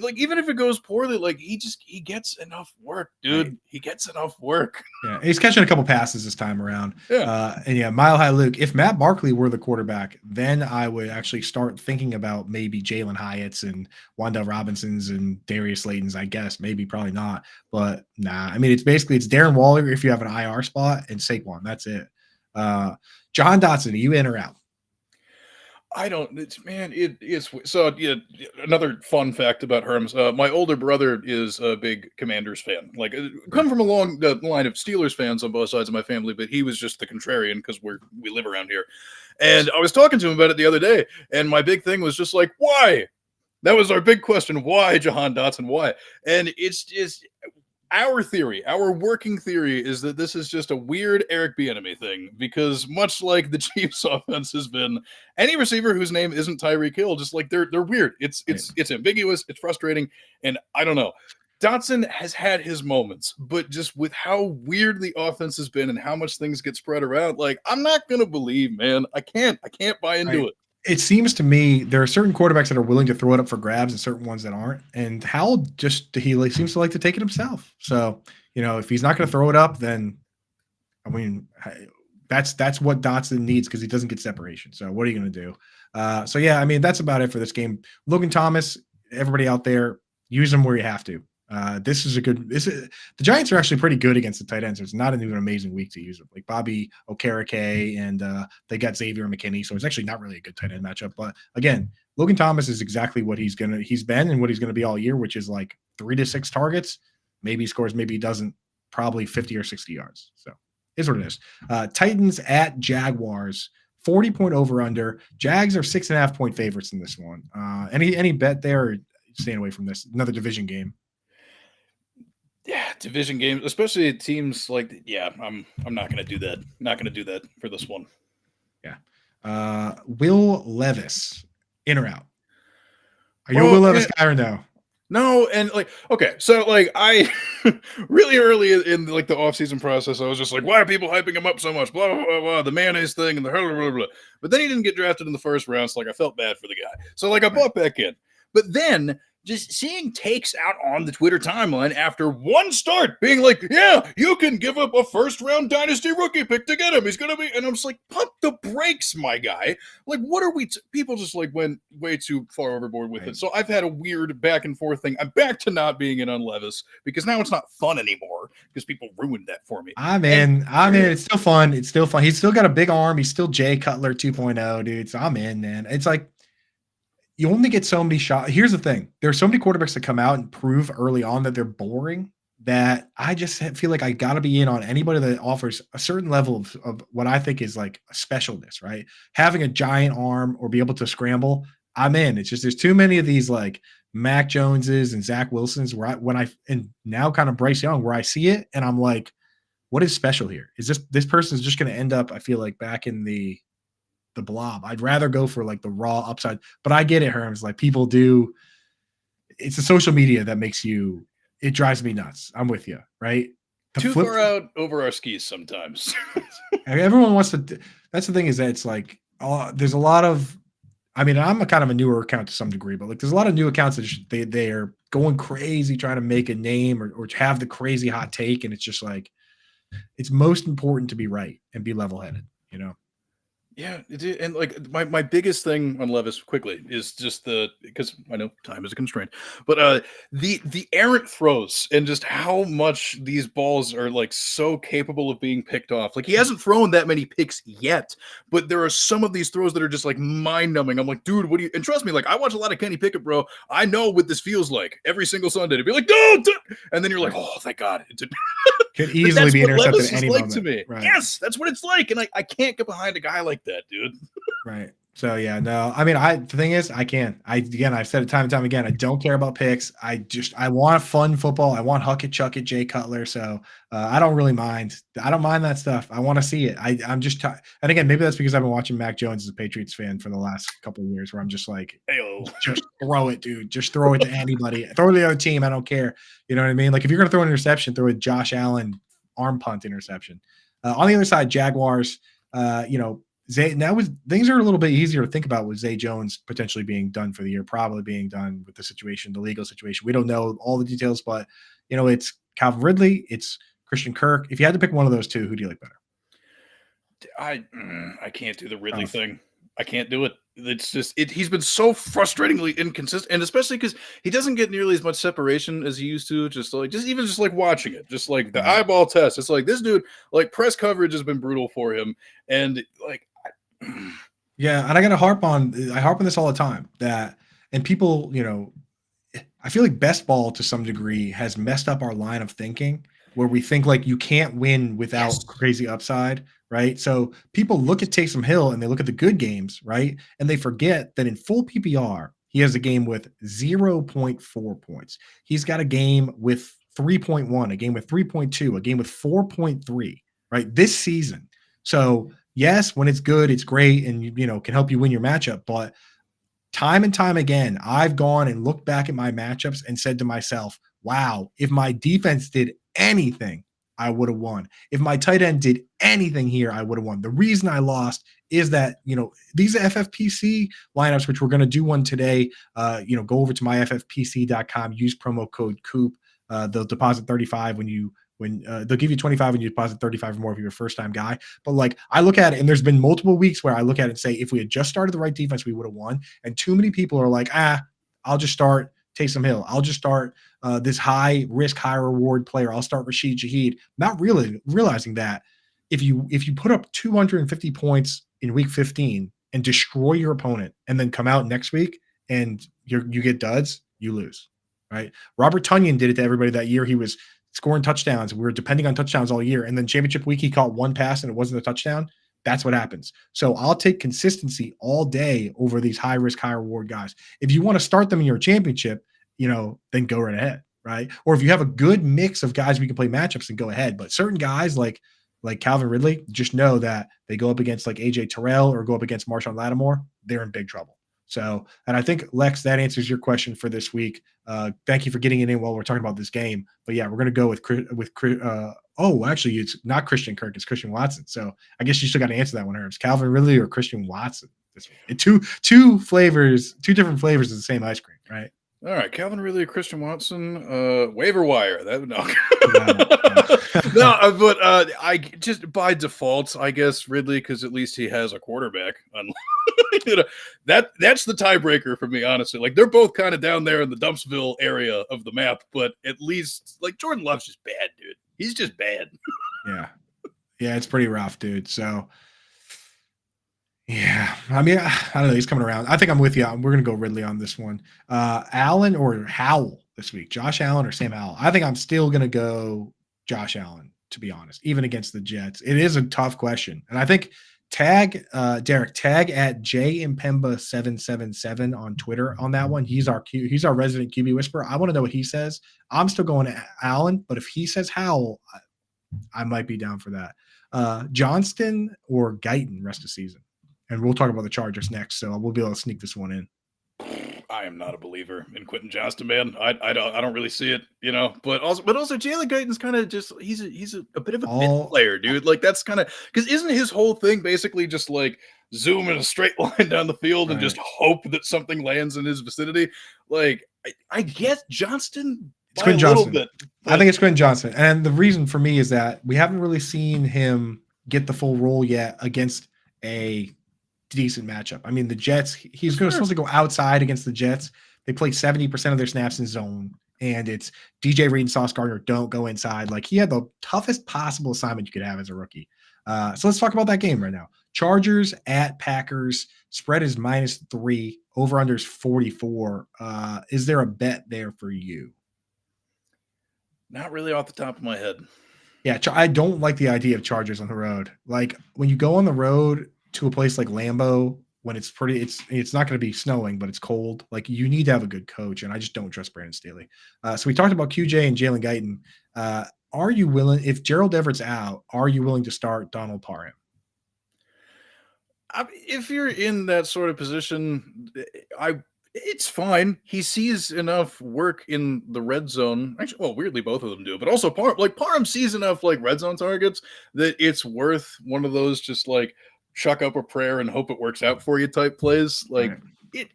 like even if it goes poorly, like he gets enough work, dude. Right. He gets enough work. Yeah, he's catching a couple passes this time around. Yeah. And yeah, Mile High Luke, if Matt Barkley were the quarterback, then I would actually start thinking about maybe Jalen Hyatt's and Wandell Robinson's and Darius Slayton's, I guess. Maybe, probably not. But nah, I mean, it's Darren Waller if you have an IR spot and Saquon. That's it. John Dotson, are you in or out? I don't. It's so. Yeah, another fun fact about Herms. My older brother is a big Commanders fan. Like, come from a long line of Steelers fans on both sides of my family, but he was just the contrarian because we live around here. And I was talking to him about it the other day, and my big thing was just like, why? That was our big question. Why, Jahan Dotson? Why? And it's just our working theory is that this is just a weird Eric Bieniemy thing, because much like the Chiefs offense has been, any receiver whose name isn't Tyreek Hill, just like they're weird. It's ambiguous, it's frustrating, and I don't know. Dotson has had his moments, but just with how weird the offense has been and how much things get spread around, like I'm not gonna believe, man. I can't buy into it. It seems to me there are certain quarterbacks that are willing to throw it up for grabs and certain ones that aren't. And Howell seems to like to take it himself. So, if he's not going to throw it up, then I mean, that's what Dotson needs because he doesn't get separation. So what are you going to do? So yeah, I mean, that's about it for this game. Logan Thomas, everybody out there, use him where you have to. The Giants are actually pretty good against the tight ends. So it's not an amazing week to use them. Like Bobby Okereke, and they got Xavier McKinney, so it's actually not really a good tight end matchup. But again, Logan Thomas is exactly what he's been and what he's gonna be all year, which is like 3 to 6 targets. Maybe he scores, maybe he doesn't. Probably 50 or 60 yards. So is what it is. Titans at Jaguars. 40-point over under. Jags are 6.5-point favorites in this one. Any bet there? Or staying away from this? Another division game. Yeah, division games, especially teams like I'm not going to do that. Not going to do that for this one. Yeah. Will Levis, in or out? Are you a Will Levis guy or no? No, and okay, so I really early in the offseason process, I was just like, why are people hyping him up so much? Blah blah blah blah. The mayonnaise thing and the blah blah blah. But then he didn't get drafted in the first round, so I felt bad for the guy. So I bought back in. But then just seeing takes out on the Twitter timeline after one start being like, yeah, you can give up a first-round dynasty rookie pick to get him. He's going to be, and I'm just like, pump the brakes, my guy. Like, what are we, people just went way too far overboard with it. So I've had a weird back and forth thing. I'm back to not being in on Levis because now it's not fun anymore because people ruined that for me. I'm in. It's still fun. It's still fun. He's still got a big arm. He's still Jay Cutler 2.0, dude. So I'm in, man. It's like, you only get so many shots. Here's the thing. There are so many quarterbacks that come out and prove early on that they're boring that I just feel like I got to be in on anybody that offers a certain level of what I think is like a specialness, right? Having a giant arm or be able to scramble, I'm in. It's just there's too many of these like Mac Joneses and Zach Wilsons and now kind of Bryce Young where I see it and I'm like, what is special here? Is this person is just going to end up, I feel like, back in the blob. I'd rather go for like the raw upside, but I get it, Herms. Like people do. It's the social media that it drives me nuts. I'm with you, right? Too far out over our skis sometimes. Everyone wants to. That's the thing is that it's like, there's a lot of, I mean, I'm a kind of a newer account to some degree, but like there's a lot of new accounts that they are going crazy trying to make a name or have the crazy hot take. And it's just like, it's most important to be right and be level-headed, Yeah, it did, and like my biggest thing on Levis quickly is just because I know time is a constraint, but the errant throws and just how much these balls are like so capable of being picked off. Like he hasn't thrown that many picks yet, but there are some of these throws that are just like mind numbing. I'm like, dude, what do you? And trust me, like I watch a lot of Kenny Pickett, bro. I know what this feels like every single Sunday to be like, no, and then you're like, oh, thank God, it didn't. Could But easily that's be what intercepted Levis at is any like to moment. me. Right. Yes, that's what it's like, and I can't get behind a guy like that, dude. Right. So yeah, no. I mean, the thing is, I can. I've said it time and time again. I don't care about picks. I want fun football. I want Huck it, Chuck it, Jay Cutler. So I don't really mind. I don't mind that stuff. I want to see it. I'm just and again, maybe that's because I've been watching Mac Jones as a Patriots fan for the last couple of years, where I'm just like, Ayo. just throw it, dude. Just throw it to anybody. Throw it to the other team. I don't care. You know what I mean? Like if you're gonna throw an interception, throw a Josh Allen arm punt interception. On the other side, Jaguars. You know, things are a little bit easier to think about with Zay Jones potentially being done for the year, probably being done with the situation, the legal situation. We don't know all the details, but you know, it's Calvin Ridley, it's Christian Kirk. If you had to pick one of those two, who do you like better? I can't do the Ridley Oh, thing. I can't do it. It's just he's been so frustratingly inconsistent, and especially because he doesn't get nearly as much separation as he used to. Just like watching it, just like the eyeball test. It's like this dude, like press coverage has been brutal for him, and like yeah, and I harp on this all the time that, and people, you know, I feel like best ball to some degree has messed up our line of thinking where we think like you can't win yes, without crazy upside, right? So people look at Taysom Hill and they look at the good games, right? And they forget that in full PPR, he has a game with 0.4 points. He's got a game with 3.1, a game with 3.2, a game with 4.3, right? This season. So, yes, when it's good, it's great and you know, can help you win your matchup, but time and time again, I've gone and looked back at my matchups and said to myself, wow, if my defense did anything, I would have won. If my tight end did anything here, I would have won. The reason I lost is that, you know, these FFPC lineups, which we're going to do one today, you know, go over to myffpc.com, use promo code Coop. They'll deposit 35 when they'll give you 25 when you deposit 35 or more if you're a first time guy. But like I look at it, and there's been multiple weeks where I look at it and say, if we had just started the right defense, we would have won. And too many people are like, I'll just start Taysom Hill. I'll just start this high risk, high reward player. I'll start Rashid Shaheed. Not really realizing that if you put up 250 points in week 15 and destroy your opponent, and then come out next week and you get duds, you lose. Right? Robert Tonyan did it to everybody that year. He was scoring touchdowns. We were depending on touchdowns all year. And then championship week, he caught one pass and it wasn't a touchdown. That's what happens. So I'll take consistency all day over these high risk, high reward guys. If you want to start them in your championship, you know, then go right ahead. Right. Or if you have a good mix of guys we can play matchups, and go ahead. But certain guys like Calvin Ridley, just know that they go up against like AJ Terrell or go up against Marshawn Lattimore, they're in big trouble. So, and I think, Lex, that answers your question for this week. Thank you for getting it in while we're talking about this game. But yeah, we're going to go actually, it's not Christian Kirk, it's Christian Watson. So I guess you still got to answer that one, Herbs. Calvin Ridley or Christian Watson this week? And two different flavors of the same ice cream, right? all right, Calvin Ridley, Christian Watson, waiver wire. That no, no, but I just by default, I guess Ridley because at least he has a quarterback. You know, that's the tiebreaker for me, honestly. Like they're both kind of down there in the Dumpsville area of the map, but at least like Jordan Love's just bad, dude. He's just bad. Yeah, it's pretty rough, dude. So yeah, I mean, I don't know. He's coming around. I think I'm with you. We're gonna go Ridley on this one. Allen or Howell this week? Josh Allen or Sam Howell? I think I'm still gonna go Josh Allen, to be honest, even against the Jets. It is a tough question, and I think tag at jimpemba777 on Twitter on that one. He's our resident QB whisperer. I want to know what he says. I'm still going to Allen, but if he says Howell, I might be down for that. Johnston or Guyton rest of season. And we'll talk about the Chargers next, so we'll be able to sneak this one in. I am not a believer in Quentin Johnston, man. I don't really see it, you know. But also Jalen Guyton's kind of just he's a bit of a mid player, dude. Like that's kind of because isn't his whole thing basically just like zoom in a straight line down the field and just hope that something lands in his vicinity? Like I guess Johnston. It's Quentin Johnston. Bit, I think it's Quentin Johnston, and the reason for me is that we haven't really seen him get the full role yet against a decent matchup. I mean, the Jets, he's Sure. supposed to go outside against the Jets. They play 70% of their snaps in zone, and it's DJ Reed and Sauce Gardner don't go inside. Like, he had the toughest possible assignment you could have as a rookie. So let's talk about that game right now. Chargers at Packers. Spread is -3. Over under is 44. Is there a bet there for you? Not really off the top of my head. Yeah, I don't like the idea of Chargers on the road. Like, when you go on the road to a place like Lambeau, when it's not going to be snowing, but it's cold. Like, you need to have a good coach, and I just don't trust Brandon Staley. So we talked about QJ and Jalen Guyton. Are you willing, if Gerald Everett's out, are you willing to start Donald Parham? If you're in that sort of position, it's fine. He sees enough work in the red zone. Actually, well, weirdly, both of them do, but also Parham sees enough like red zone targets that it's worth one of those just like chuck up a prayer and hope it works out for you type plays. Like, right.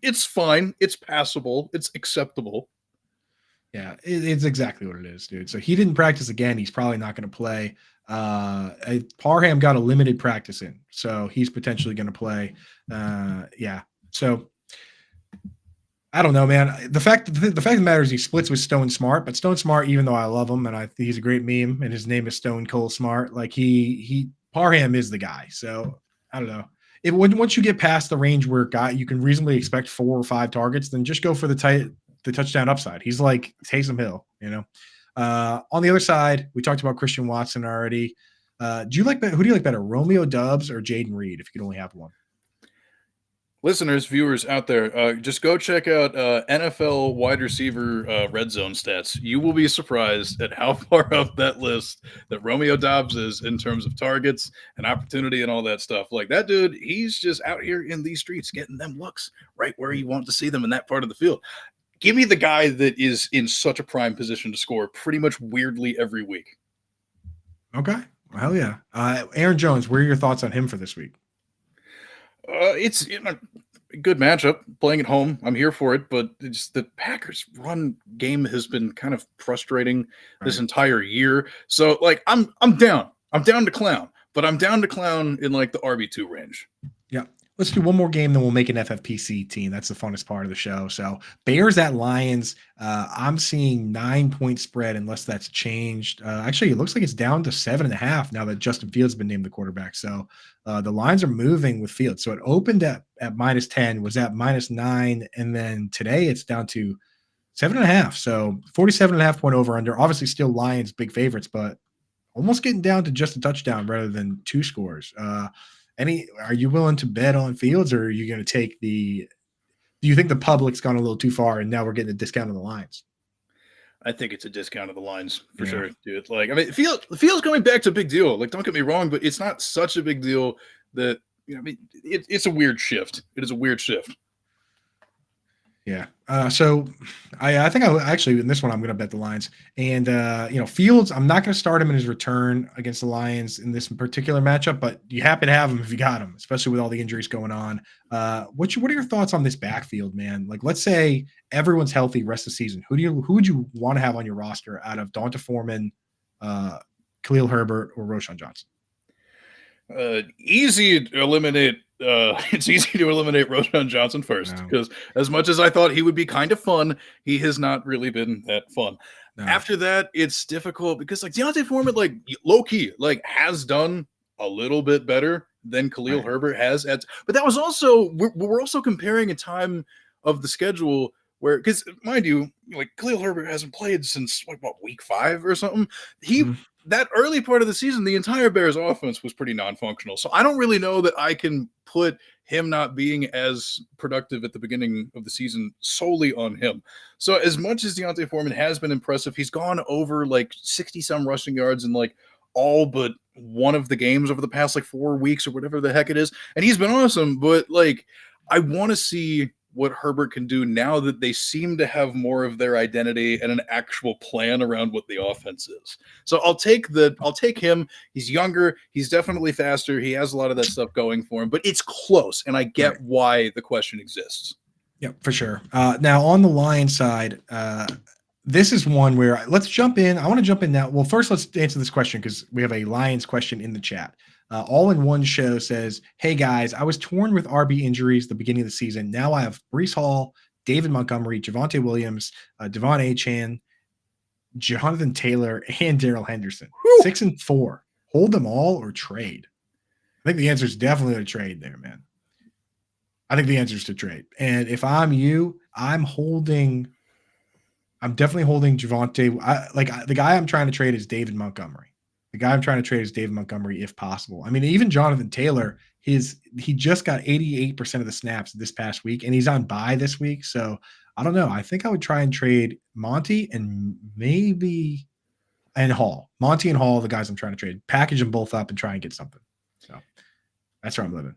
It's fine. It's passable. It's acceptable. Yeah, it's exactly what it is, dude. So he didn't practice again. He's probably not going to play. Parham got a limited practice in, so he's potentially going to play. Yeah. So I don't know, man. The fact of the matter is he splits with Stone Smart, but Stone Smart, even though I love him and I think he's a great meme, and his name is Stone Cold Smart, like Parham is the guy. So I don't know. Once you get past the range where you can reasonably expect 4 or 5 targets, then just go for the touchdown upside. He's like Taysom Hill, you know. On the other side, we talked about Christian Watson already. Who do you like better, Romeo Doubs or Jaden Reed, if you could only have one? Listeners, viewers out there, just go check out NFL wide receiver red zone stats. You will be surprised at how far up that list that Romeo Doubs is in terms of targets and opportunity and all that stuff. Like, that dude, he's just out here in these streets getting them looks right where you want to see them in that part of the field. Give me the guy that is in such a prime position to score pretty much weirdly every week. Okay. Well, hell yeah. Aaron Jones, what are your thoughts on him for this week? It's a good matchup playing at home. I'm here for it, but it's the Packers run game has been kind of frustrating this entire year. So like, I'm down. I'm down to clown, but I'm down to clown in like the RB2 range. Yeah. Let's do one more game, then we'll make an FFPC team. That's the funnest part of the show. So Bears at Lions. I'm seeing 9-point spread unless that's changed. Actually, it looks like it's down to 7.5 now that Justin Fields has been named the quarterback. So the lines are moving with Fields. So it opened at -10, was at -9, and then today it's down to 7.5. So 47.5 point over under. Obviously, still Lions big favorites, but almost getting down to just a touchdown rather than 2 scores. Are you willing to bet on Fields, or are you going to take do you think the public's gone a little too far and now we're getting a discount on the lines? I think it's a discount of the lines for sure, dude. Like, I mean, Fields coming back to a big deal. Like, don't get me wrong, but it's not such a big deal that, I mean, it's a weird shift. It is a weird shift. Yeah. So I think actually in this one I'm going to bet the Lions. And Fields, I'm not going to start him in his return against the Lions in this particular matchup, but you happen to have him if you got him, especially with all the injuries going on. What are your thoughts on this backfield, man? Like, let's say everyone's healthy rest of the season. Who would you want to have on your roster out of Donta Foreman, Khalil Herbert, or Roschon Johnson? Easy to eliminate. It's easy to eliminate Roschon Johnson first, because as much as I thought he would be kind of fun, he has not really been that fun. No. After that, it's difficult because like Deontay Foreman, like low key, like has done a little bit better than Khalil Herbert has. But that was also we're also comparing a time of the schedule where, because mind you, like Khalil Herbert hasn't played since week 5 or something. That early part of the season, the entire Bears offense was pretty non-functional. So I don't really know that I can put him not being as productive at the beginning of the season solely on him. So as much as Deontay Foreman has been impressive, he's gone over like 60-some rushing yards in like all but one of the games over the past like 4 weeks or whatever the heck it is. And he's been awesome, but like I want to see what Herbert can do now that they seem to have more of their identity and an actual plan around what the offense is. So I'll take him. He's younger. He's definitely faster. He has a lot of that stuff going for him, but it's close. And I get why the question exists. Yeah, for sure. Now on the Lions side, this is one where let's jump in. I want to jump in now. Well, first, let's answer this question because we have a Lions question in the chat. All in One Show says, "Hey guys, I was torn with RB injuries at the beginning of the season. Now I have Brees Hall, David Montgomery, Javonte Williams, Devon Achan, Jonathan Taylor, and Daryl Henderson. Whew. 6-4. Hold them all or trade?" I think the answer is definitely a trade there, man. I think the answer is to trade. And if I'm you, I'm definitely holding Javonte. The guy I'm trying to trade is David Montgomery. The guy I'm trying to trade is David Montgomery if possible. I mean, even Jonathan Taylor, he just got 88% of the snaps this past week, and he's on bye this week. So I don't know. I think I would try and trade Monty and Hall. Monty and Hall, the guys I'm trying to trade. Package them both up and try and get something. So that's where I'm living.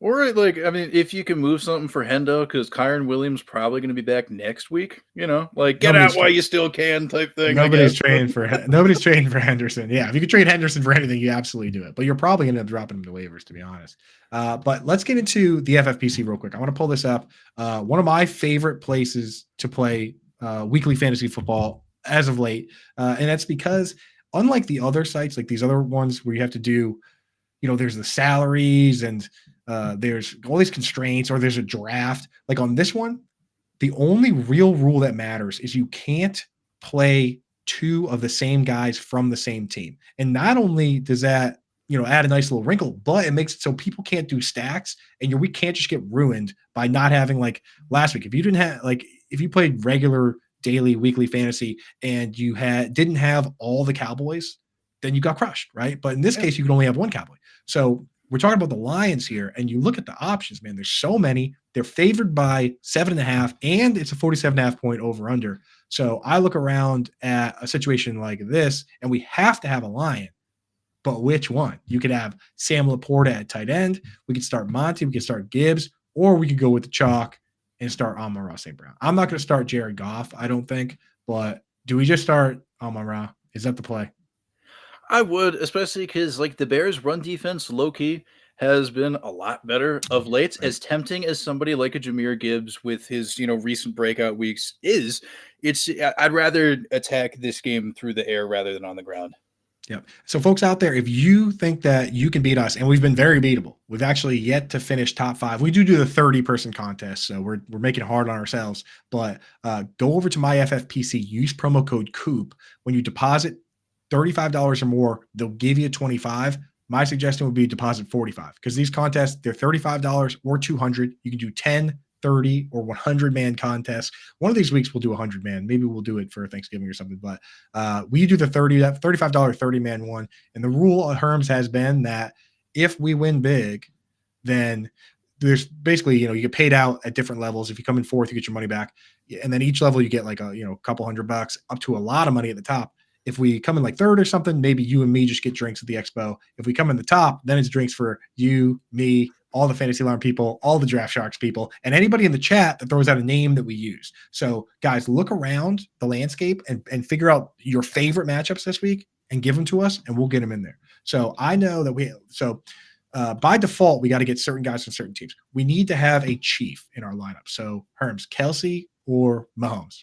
Or, if you can move something for Hendo, because Kyron Williams probably going to be back next week, get out while you still can type thing. Nobody's trading for Henderson. Yeah, if you could trade Henderson for anything, you absolutely do it. But you're probably going to end up dropping him to waivers, to be honest. But let's get into the FFPC real quick. I want to pull this up. One of my favorite places to play weekly fantasy football as of late, and that's because unlike the other sites, like these other ones where you have to do, there's the salaries and there's all these constraints, or there's a draft. Like on this one, the only real rule that matters is you can't play two of the same guys from the same team. And not only does that, add a nice little wrinkle, but it makes it so people can't do stacks, and your week can't just get ruined by not having, like last week. If you didn't have, if you played regular daily, weekly fantasy and you didn't have all the Cowboys, then you got crushed, right? But in this case, you can only have one Cowboy. So we're talking about the Lions here, and you look at the options, man, there's so many. They're favored by 7.5, and it's a 47.5 point over under. So I look around at a situation like this, and we have to have a Lion, but which one? You could have Sam Laporta at tight end. We could start Monty. We could start Gibbs, or we could go with the chalk and start Amon-Ra St. Brown. I'm not going to start Jared Goff, I don't think, but do we just start Amon-Ra? Is that the play? I would, especially because the Bears' run defense, low-key, has been a lot better of late. As tempting as somebody like a Jahmyr Gibbs with his recent breakout weeks is, I'd rather attack this game through the air rather than on the ground. Yep. So folks out there, if you think that you can beat us, and we've been very beatable, we've actually yet to finish top 5. We do the 30-person contest, so we're making it hard on ourselves. But go over to my FFPC, use promo code Coop. When you deposit $35 or more, they'll give you $25. My suggestion would be deposit $45, because these contests, they're $35 or $200. You can do 10, 30, or 100-man contests. One of these weeks we'll do 100-man. Maybe we'll do it for Thanksgiving or something. But we do the $35 30-man one. And the rule at Herms has been that if we win big, then there's basically, you get paid out at different levels. If you come in fourth, you get your money back. And then each level you get like a couple $100 up to a lot of money at the top. If we come in third or something, maybe you and me just get drinks at the expo. If we come in the top, then it's drinks for you, me, all the Fantasy Alarm people, all the Draft Sharks people, and anybody in the chat that throws out a name that we use. So guys, look around the landscape and figure out your favorite matchups this week and give them to us, and we'll get them in there. So I know that by default, we got to get certain guys from certain teams. We need to have a chief in our lineup. So Herms, Kelsey or Mahomes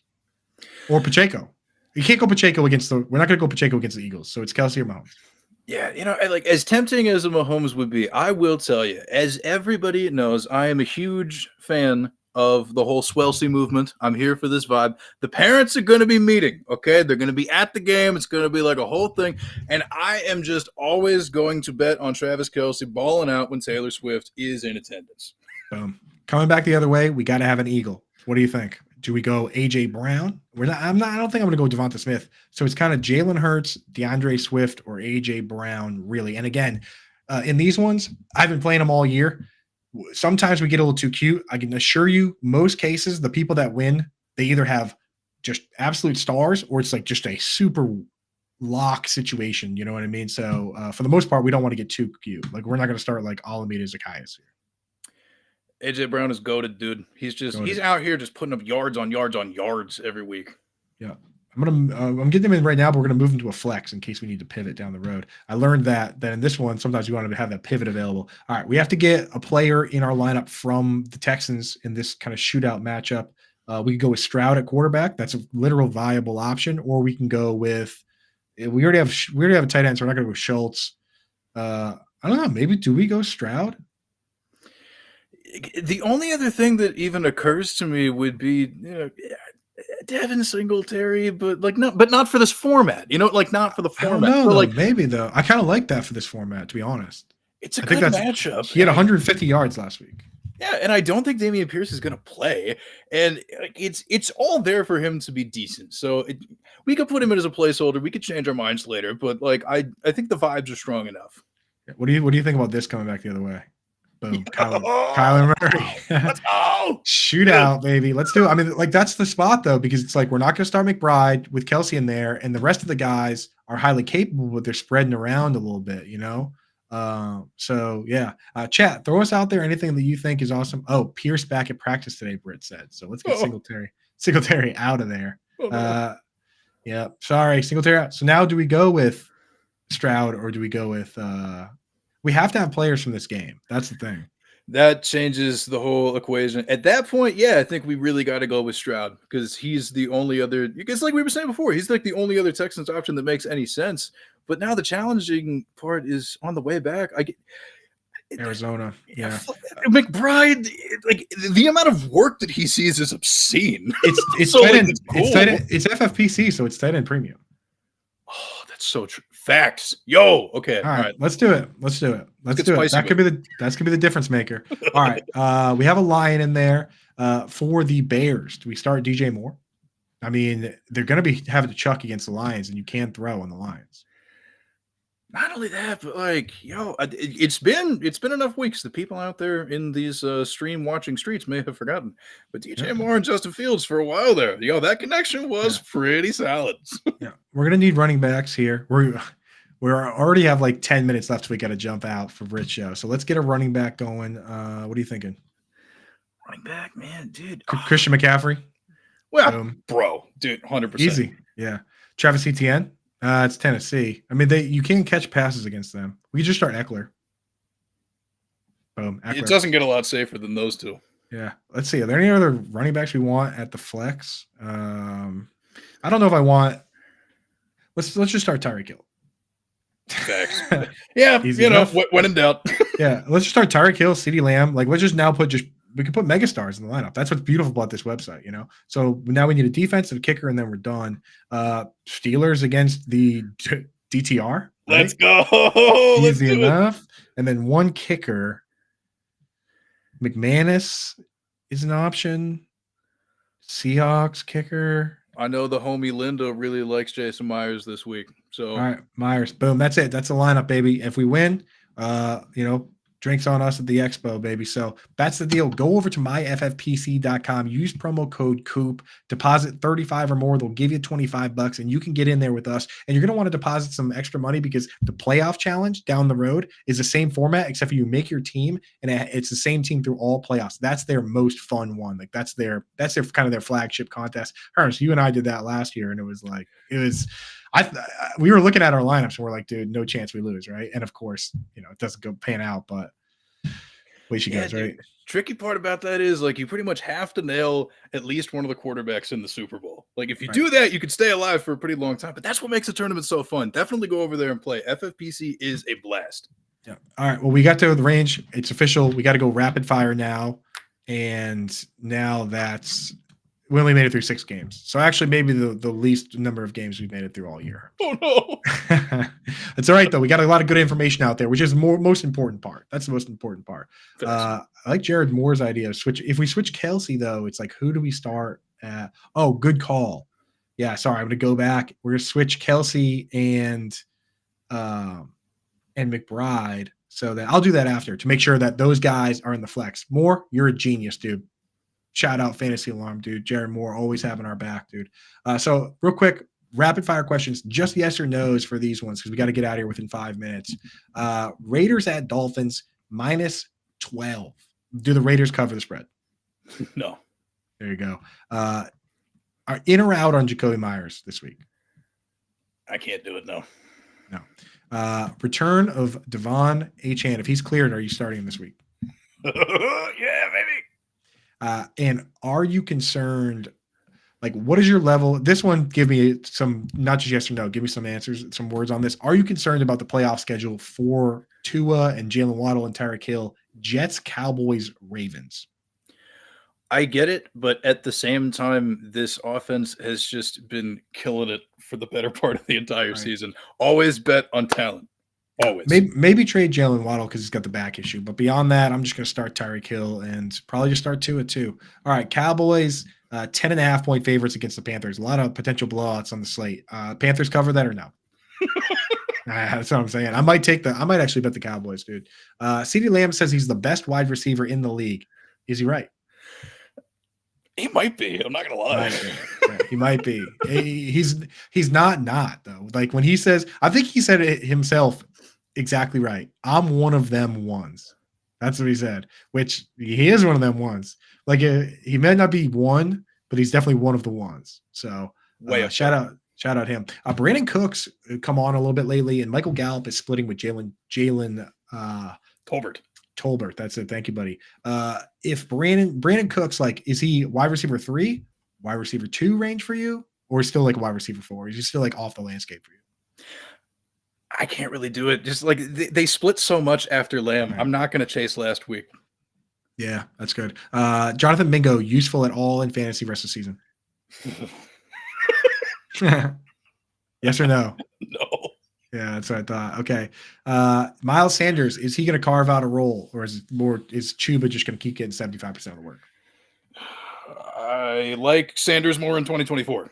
or Pacheco. You can't go Pacheco we're not going to go Pacheco against the Eagles. So it's Kelsey or Mahomes. Yeah, as tempting as a Mahomes would be, I will tell you, as everybody knows, I am a huge fan of the whole Swelsey movement. I'm here for this vibe. The parents are going to be meeting, okay? They're going to be at the game. It's going to be like a whole thing. And I am just always going to bet on Travis Kelce balling out when Taylor Swift is in attendance. Coming back the other way, we got to have an Eagle. What do you think? Do we go A.J. Brown? I don't think I'm going to go Devonta Smith. So it's kind of Jalen Hurts, DeAndre Swift, or A.J. Brown, really. And again, in these ones, I've been playing them all year. Sometimes we get a little too cute. I can assure you, most cases, the people that win, they either have just absolute stars, or it's just a super lock situation. You know what I mean? So for the most part, we don't want to get too cute. We're not going to start Alameda Zacchaeus here. AJ Brown is goated, dude. He's out here just putting up yards on yards on yards every week. Yeah. I'm getting him in right now, but we're going to move him to a flex in case we need to pivot down the road. I learned that in this one, sometimes you want to have that pivot available. All right. We have to get a player in our lineup from the Texans in this kind of shootout matchup. We could go with Stroud at quarterback. That's a literal viable option. Or we can go with we already have a tight end, so we're not going to go Schultz. I don't know. Maybe do we go Stroud? The only other thing that even occurs to me would be, Devin Singletary, but not for this format. Not for the I don't format. know, So, though. Maybe, though. I kind of like that for this format, to be honest. it's a I think good matchup. He had 150 yards last week. Yeah, and I don't think Dameon Pierce is going to play, and it's all there for him to be decent. So we could put him in as a placeholder. We could change our minds later, but I think the vibes are strong enough. What do you think about this coming back the other way? Boom, Kyler Murray. Let's go. Shootout, baby. Let's do it. I mean, that's the spot, though, because it's like we're not going to start McBride with Kelsey in there, and the rest of the guys are highly capable, but they're spreading around a little bit, So, yeah. Chat, throw us out there anything that you think is awesome. Oh, Pierce back at practice today, Britt said. So let's get Singletary out of there. Yeah, sorry, Singletary out. So now do we go with Stroud or do we go with we have to have players from this game. That's the thing. That changes the whole equation. At that point, yeah, I think we really got to go with Stroud because he's the only other. Because, like we were saying before, he's like the only other Texans option that makes any sense. But now the challenging part is on the way back. Arizona, yeah. McBride, like the amount of work that he sees is obscene. It's so, it's FFPC, so it's tight end premium. Oh, that's so true. Facts. Yo, okay. All right. Let's do it. Let's do it. That could be the difference maker. All right. We have a Lion in there for the Bears. Do we start DJ Moore? I mean, they're going to be having to chuck against the Lions, and you can throw on the Lions. Not only that, but it's been enough weeks. The people out there in these stream watching streets may have forgotten, but DJ Moore and Justin Fields for a while there. That connection was pretty solid. Yeah, we're gonna need running backs here. We already have like 10 minutes left. So we got to jump out for Brit show. So let's get a running back going. What are you thinking? Running back, man, dude. Christian McCaffrey. Well, bro, dude, 100%. Easy. Yeah. Travis Etienne. It's Tennessee. I mean, you can't catch passes against them. We just start Eckler. Boom. Eckler. It doesn't get a lot safer than those two. Yeah. Let's see. Are there any other running backs we want at the flex? I don't know if I want. Let's just start Tyreek Hill. Facts. Yeah. Easy enough. When in doubt. Yeah. Let's just start Tyreek Hill, CeeDee Lamb. Let's just now we can put megastars in the lineup. That's what's beautiful about this website, So now we need a defense and a kicker, and then we're done. Steelers against the DTR. Right? Let's go. Easy enough. And then one kicker. McManus is an option. Seahawks kicker. I know the homie Linda really likes Jason Myers this week. So all right, Myers. Boom. That's it. That's the lineup, baby. If we win, drinks on us at the expo, baby. So that's the deal. Go over to myffpc.com. Use promo code Coop. Deposit 35 or more. They'll give you $25, and you can get in there with us. And you're going to want to deposit some extra money because the playoff challenge down the road is the same format, except for you make your team, and it's the same team through all playoffs. That's their most fun one. Like that's their kind of their flagship contest. Ernst, you and I did that last year, and we were looking at our lineups and we're like, dude, no chance we lose, right? And of course, it doesn't go pan out, but way she goes, right? Tricky part about that is you pretty much have to nail at least one of the quarterbacks in the Super Bowl. If you do that, you could stay alive for a pretty long time. But that's what makes the tournament so fun. Definitely go over there and play. FFPC is a blast. Yeah. All right. Well, we got to the range. It's official. We got to go rapid fire now. And now we only made it through 6 games. So actually maybe the least number of games we've made it through all year. Oh, no. It's all right, though. We got a lot of good information out there, which is the most important part. That's the most important part. I like Jared Moore's idea. If we switch Kelsey, though, it's like, who do we start at? Oh, good call. Yeah, sorry. I'm going to go back. We're going to switch Kelsey and McBride. So that I'll do that after to make sure that those guys are in the flex. Moore, you're a genius, dude. Shout out Fantasy Alarm, dude. Jared Moore always having our back, dude. So real quick, rapid fire questions, just yes or no's for these ones because we got to get out of here within 5 minutes. Raiders at Dolphins -12. Do the Raiders cover the spread? No. There you go. Are in or out on Jacoby Myers this week? I can't do it. No. Return of Devon Achane. If he's cleared, are you starting him this week? Yeah, maybe. And are you concerned? Like, what is your level? This one, give me some, not just yes or no, give me some answers, some words on this. Are you concerned about the playoff schedule for Tua and Jalen Waddle and Tyreek Hill, Jets, Cowboys, Ravens? I get it, but at the same time, this offense has just been killing it for the better part of the entire season. Always bet on talent. Always. Maybe trade Jalen Waddle because he's got the back issue. But beyond that, I'm just going to start Tyreek Hill and probably just start Tua too. All right, Cowboys, 10.5-point favorites against the Panthers. A lot of potential blowouts on the slate. Panthers cover that or no? That's what I'm saying. I might actually bet the Cowboys, dude. CeeDee Lamb says he's the best wide receiver in the league. Is he right? He might be. I'm not gonna lie. He might be. He's not though. Like when he says, I think he said it himself exactly right. I'm one of them ones. That's what he said. Which he is one of them ones. Like he may not be one, but he's definitely one of the ones. So shout out him. Brandon Cooks come on a little bit lately, and Michael Gallup is splitting with Jalen Tolbert. That's it. Thank you, buddy. If Brandon Cooks, like, is he wide receiver 3, wide receiver 2 range for you, or still like a wide receiver 4? Is he still like off the landscape for you? I can't really do it. Just like they split so much after Lamb. Right. I'm not going to chase last week. Yeah, that's good. Jonathan Mingo, useful at all in fantasy rest of the season? Yes or no? No. Yeah, that's what I thought. Okay. Miles Sanders, is he going to carve out a role, or is Chuba just going to keep getting 75% of the work? I like Sanders more in 2024.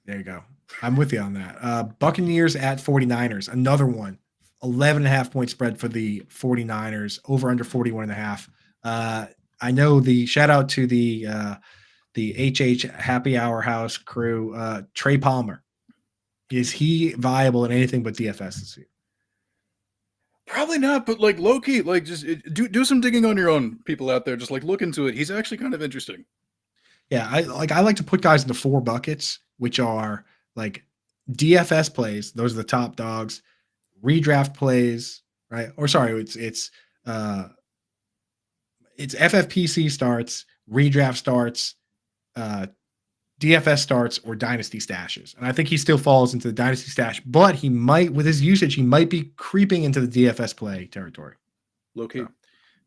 There you go. I'm with you on that. Buccaneers at 49ers, another one. 11.5-point spread for the 49ers, over under 41.5. I know the shout out to the HH Happy Hour House crew, Trey Palmer. Is he viable in anything but DFS this year? Probably not, but like low key, like just do some digging on your own, people out there. Just like look into it. He's actually kind of interesting. Yeah, I like to put guys into 4 buckets, which are like DFS plays. Those are the top dogs. Redraft plays, right? Or sorry, it's FFPC starts, redraft starts, DFS starts, or dynasty stashes. And I think he still falls into the dynasty stash, but he might, with his usage, he might be creeping into the DFS play territory. Low key. So,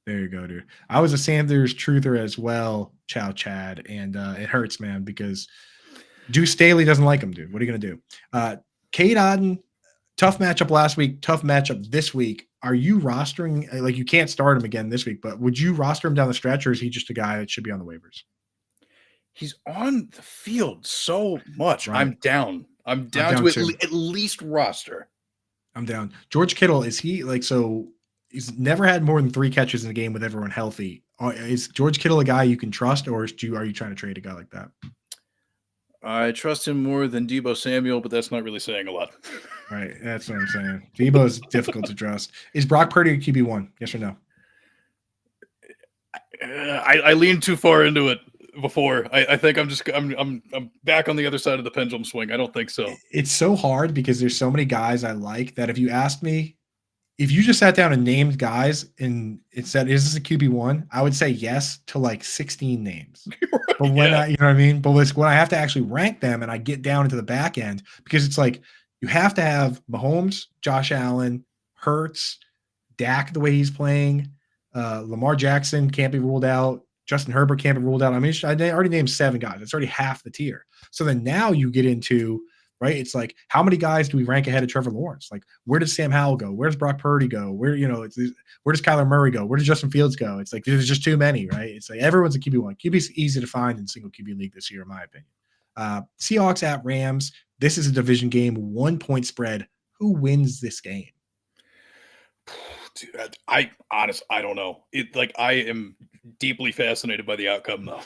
there you go, dude. I was a Sanders truther as well, Chad, and it hurts, man, because Deuce Staley doesn't like him, dude. What are you going to do? Cade Otton, tough matchup last week, tough matchup this week. Are you rostering, like, you can't start him again this week, but would you roster him down the stretch, or is he just a guy that should be on the waivers? He's on the field so much. Right. I'm down to at least roster. I'm down. George Kittle, is he like, so he's never had more than 3 catches in a game with everyone healthy. Is George Kittle a guy you can trust, or are you trying to trade a guy like that? I trust him more than Deebo Samuel, but that's not really saying a lot. Right. That's what I'm saying. Deebo is difficult to trust. Is Brock Purdy a QB1? Yes or no? I leaned too far into it before. I think I'm back on the other side of the pendulum swing. I don't think so. It's so hard because there's so many guys I like that if you asked me, if you just sat down and named guys and it said, is this a QB1? I would say yes to like 16 names. Right, but when you know what I mean? But when I have to actually rank them and I get down into the back end, because it's like, you have to have Mahomes, Josh Allen, Hurts, Dak the way he's playing, Lamar Jackson can't be ruled out, Justin Herbert can't be ruled out. I mean, I already named 7 guys. It's already half the tier. So then now you get into, right, it's like, how many guys do we rank ahead of Trevor Lawrence? Like, where does Sam Howell go? Where does Brock Purdy go? Where does Kyler Murray go? Where does Justin Fields go? It's like, there's just too many, right? It's like everyone's a QB1. QB's easy to find in single QB league this year, in my opinion. Seahawks at Rams. This is a division game, 1-point spread. Who wins this game? Dude, I don't know. I am deeply fascinated by the outcome, though.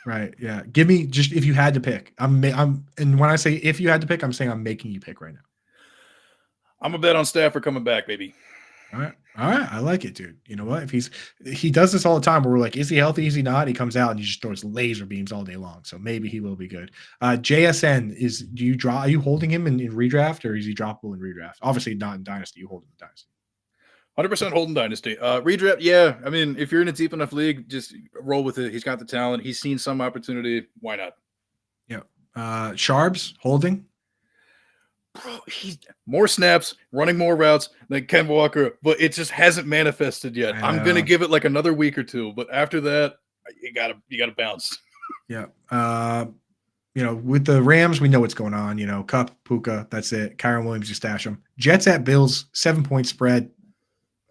Right. Yeah. Give me just, if you had to pick. And when I say if you had to pick, I'm saying I'm making you pick right now. I'm a bet on Stafford coming back, baby. All right. I like it, dude. You know what? If he does this all the time where we're like, is he healthy? Is he not? He comes out and he just throws laser beams all day long. So maybe he will be good. JSN are you holding him in redraft, or is he droppable in redraft? Obviously not in Dynasty. You hold him in Dynasty. 100% holding dynasty. Redraft, yeah. I mean, if you're in a deep enough league, just roll with it. He's got the talent. He's seen some opportunity. Why not? Yeah. Sharps holding. Bro, he's more snaps, running more routes than Ken Walker, but it just hasn't manifested yet. I'm gonna give it like another week or two, but after that, you gotta bounce. Yeah. With the Rams, we know what's going on. Cup, Puka, that's it. Kyron Williams, you stash him. Jets at Bills, 7-point spread.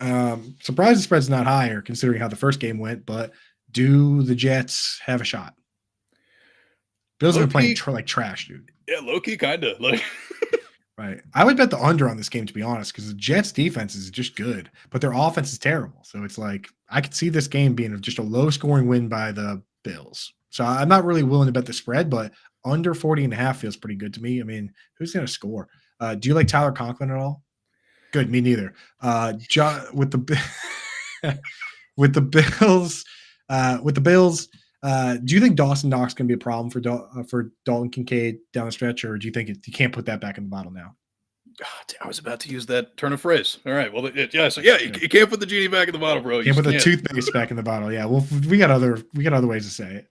Surprised the spread's not higher considering how the first game went, but do the Jets have a shot? Bills have been playing like trash, dude. Yeah, low-key, kind of. Like, right. I would bet the under on this game, to be honest, because the Jets' defense is just good, but their offense is terrible. So it's like I could see this game being just a low-scoring win by the Bills. So I'm not really willing to bet the spread, but under 40.5 feels pretty good to me. I mean, who's going to score? Do you like Tyler Conklin at all? Good, me neither. With the with the Bills, do you think Dawson Knox going to be a problem for Dalton Kincaid down the stretch, or do you think you can't put that back in the bottle now? God, I was about to use that turn of phrase. All right. Well, you can't put the genie back in the bottle, bro. Can't put the toothpaste back in the bottle. Yeah. Well, we got other ways to say it.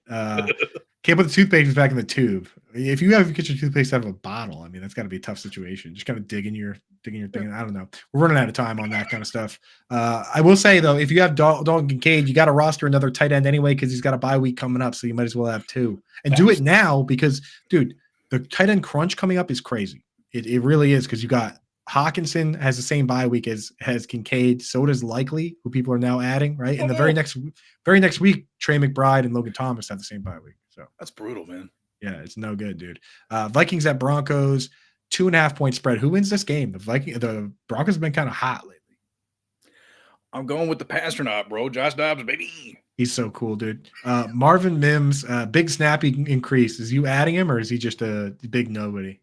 Can't put the toothpaste back in the tube. If you get your toothpaste out of a bottle, I mean, that's got to be a tough situation. Just kind of digging your thing. I don't know. We're running out of time on that kind of stuff. I will say though, if you have Dalton Kincaid, you got to roster another tight end anyway because he's got a bye week coming up, so you might as well have two and do it now because, dude, the tight end crunch coming up is crazy. It really is because you got Hawkinson has the same bye week as Kincaid. So does Likely, who people are now adding, right? And the very next week, Trey McBride and Logan Thomas have the same bye week. So that's brutal, man. Yeah, it's no good, dude. Vikings at Broncos, 2.5-point spread. Who wins this game? The Broncos have been kind of hot lately. I'm going with the Pastronaut, bro. Josh Dobbs, baby. He's so cool, dude. Marvin Mims, big snappy increase. Is you adding him or is he just a big nobody?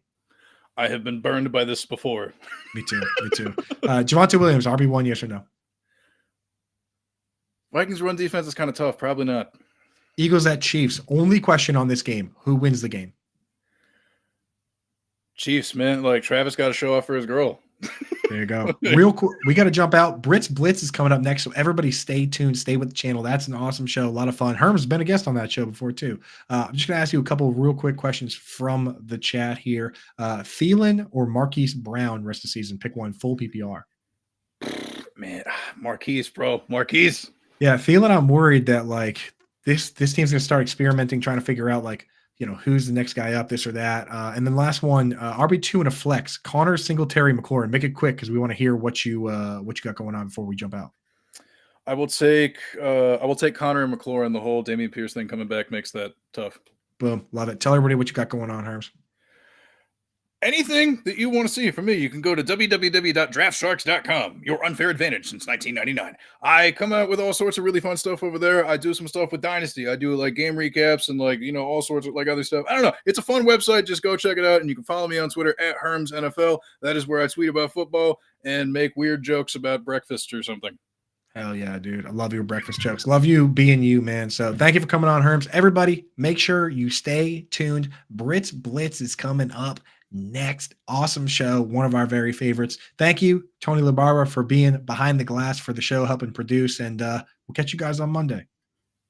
I have been burned by this before. Me too. Javonte Williams, RB1, yes or no? Vikings run defense is kind of tough. Probably not. Eagles at Chiefs. Only question on this game. Who wins the game? Chiefs, man. Like, Travis got to show off for his girl. There you go. Real quick, we got to jump out. Brits Blitz is coming up next, so everybody stay tuned. Stay with the channel. That's an awesome show. A lot of fun. Herm's been a guest on that show before, too. I'm just going to ask you a couple of real quick questions from the chat here. Thielen or Marquise Brown rest of the season? Pick one. Full PPR. Man, Marquise, bro. Marquise. Yeah, Thielen, I'm worried that, like, this team's going to start experimenting, trying to figure out, like, who's the next guy up, this or that. And then last one, RB2 and a flex. Connor, Singletary, McLaurin. Make it quick because we want to hear what you got going on before we jump out. I will take Connor and McLaurin. The whole Dameon Pierce thing coming back makes that tough. Boom. Love it. Tell everybody what you got going on, Herms. Anything that you want to see from me, you can go to www.draftsharks.com. Your unfair advantage since 1999. I come out with all sorts of really fun stuff over there. I do some stuff with Dynasty. I do like game recaps and all sorts of like other stuff. I don't know. It's a fun website. Just go check it out. And you can follow me on Twitter at HermsNFL. That is where I tweet about football and make weird jokes about breakfast or something. Hell yeah, dude. I love your breakfast jokes. Love you being you, man. So thank you for coming on, Herms. Everybody, make sure you stay tuned. Brits Blitz is coming up next. Awesome show. One of our very favorites. Thank you, Tony LaBarbera, for being behind the glass for the show, helping produce. And we'll catch you guys on Monday.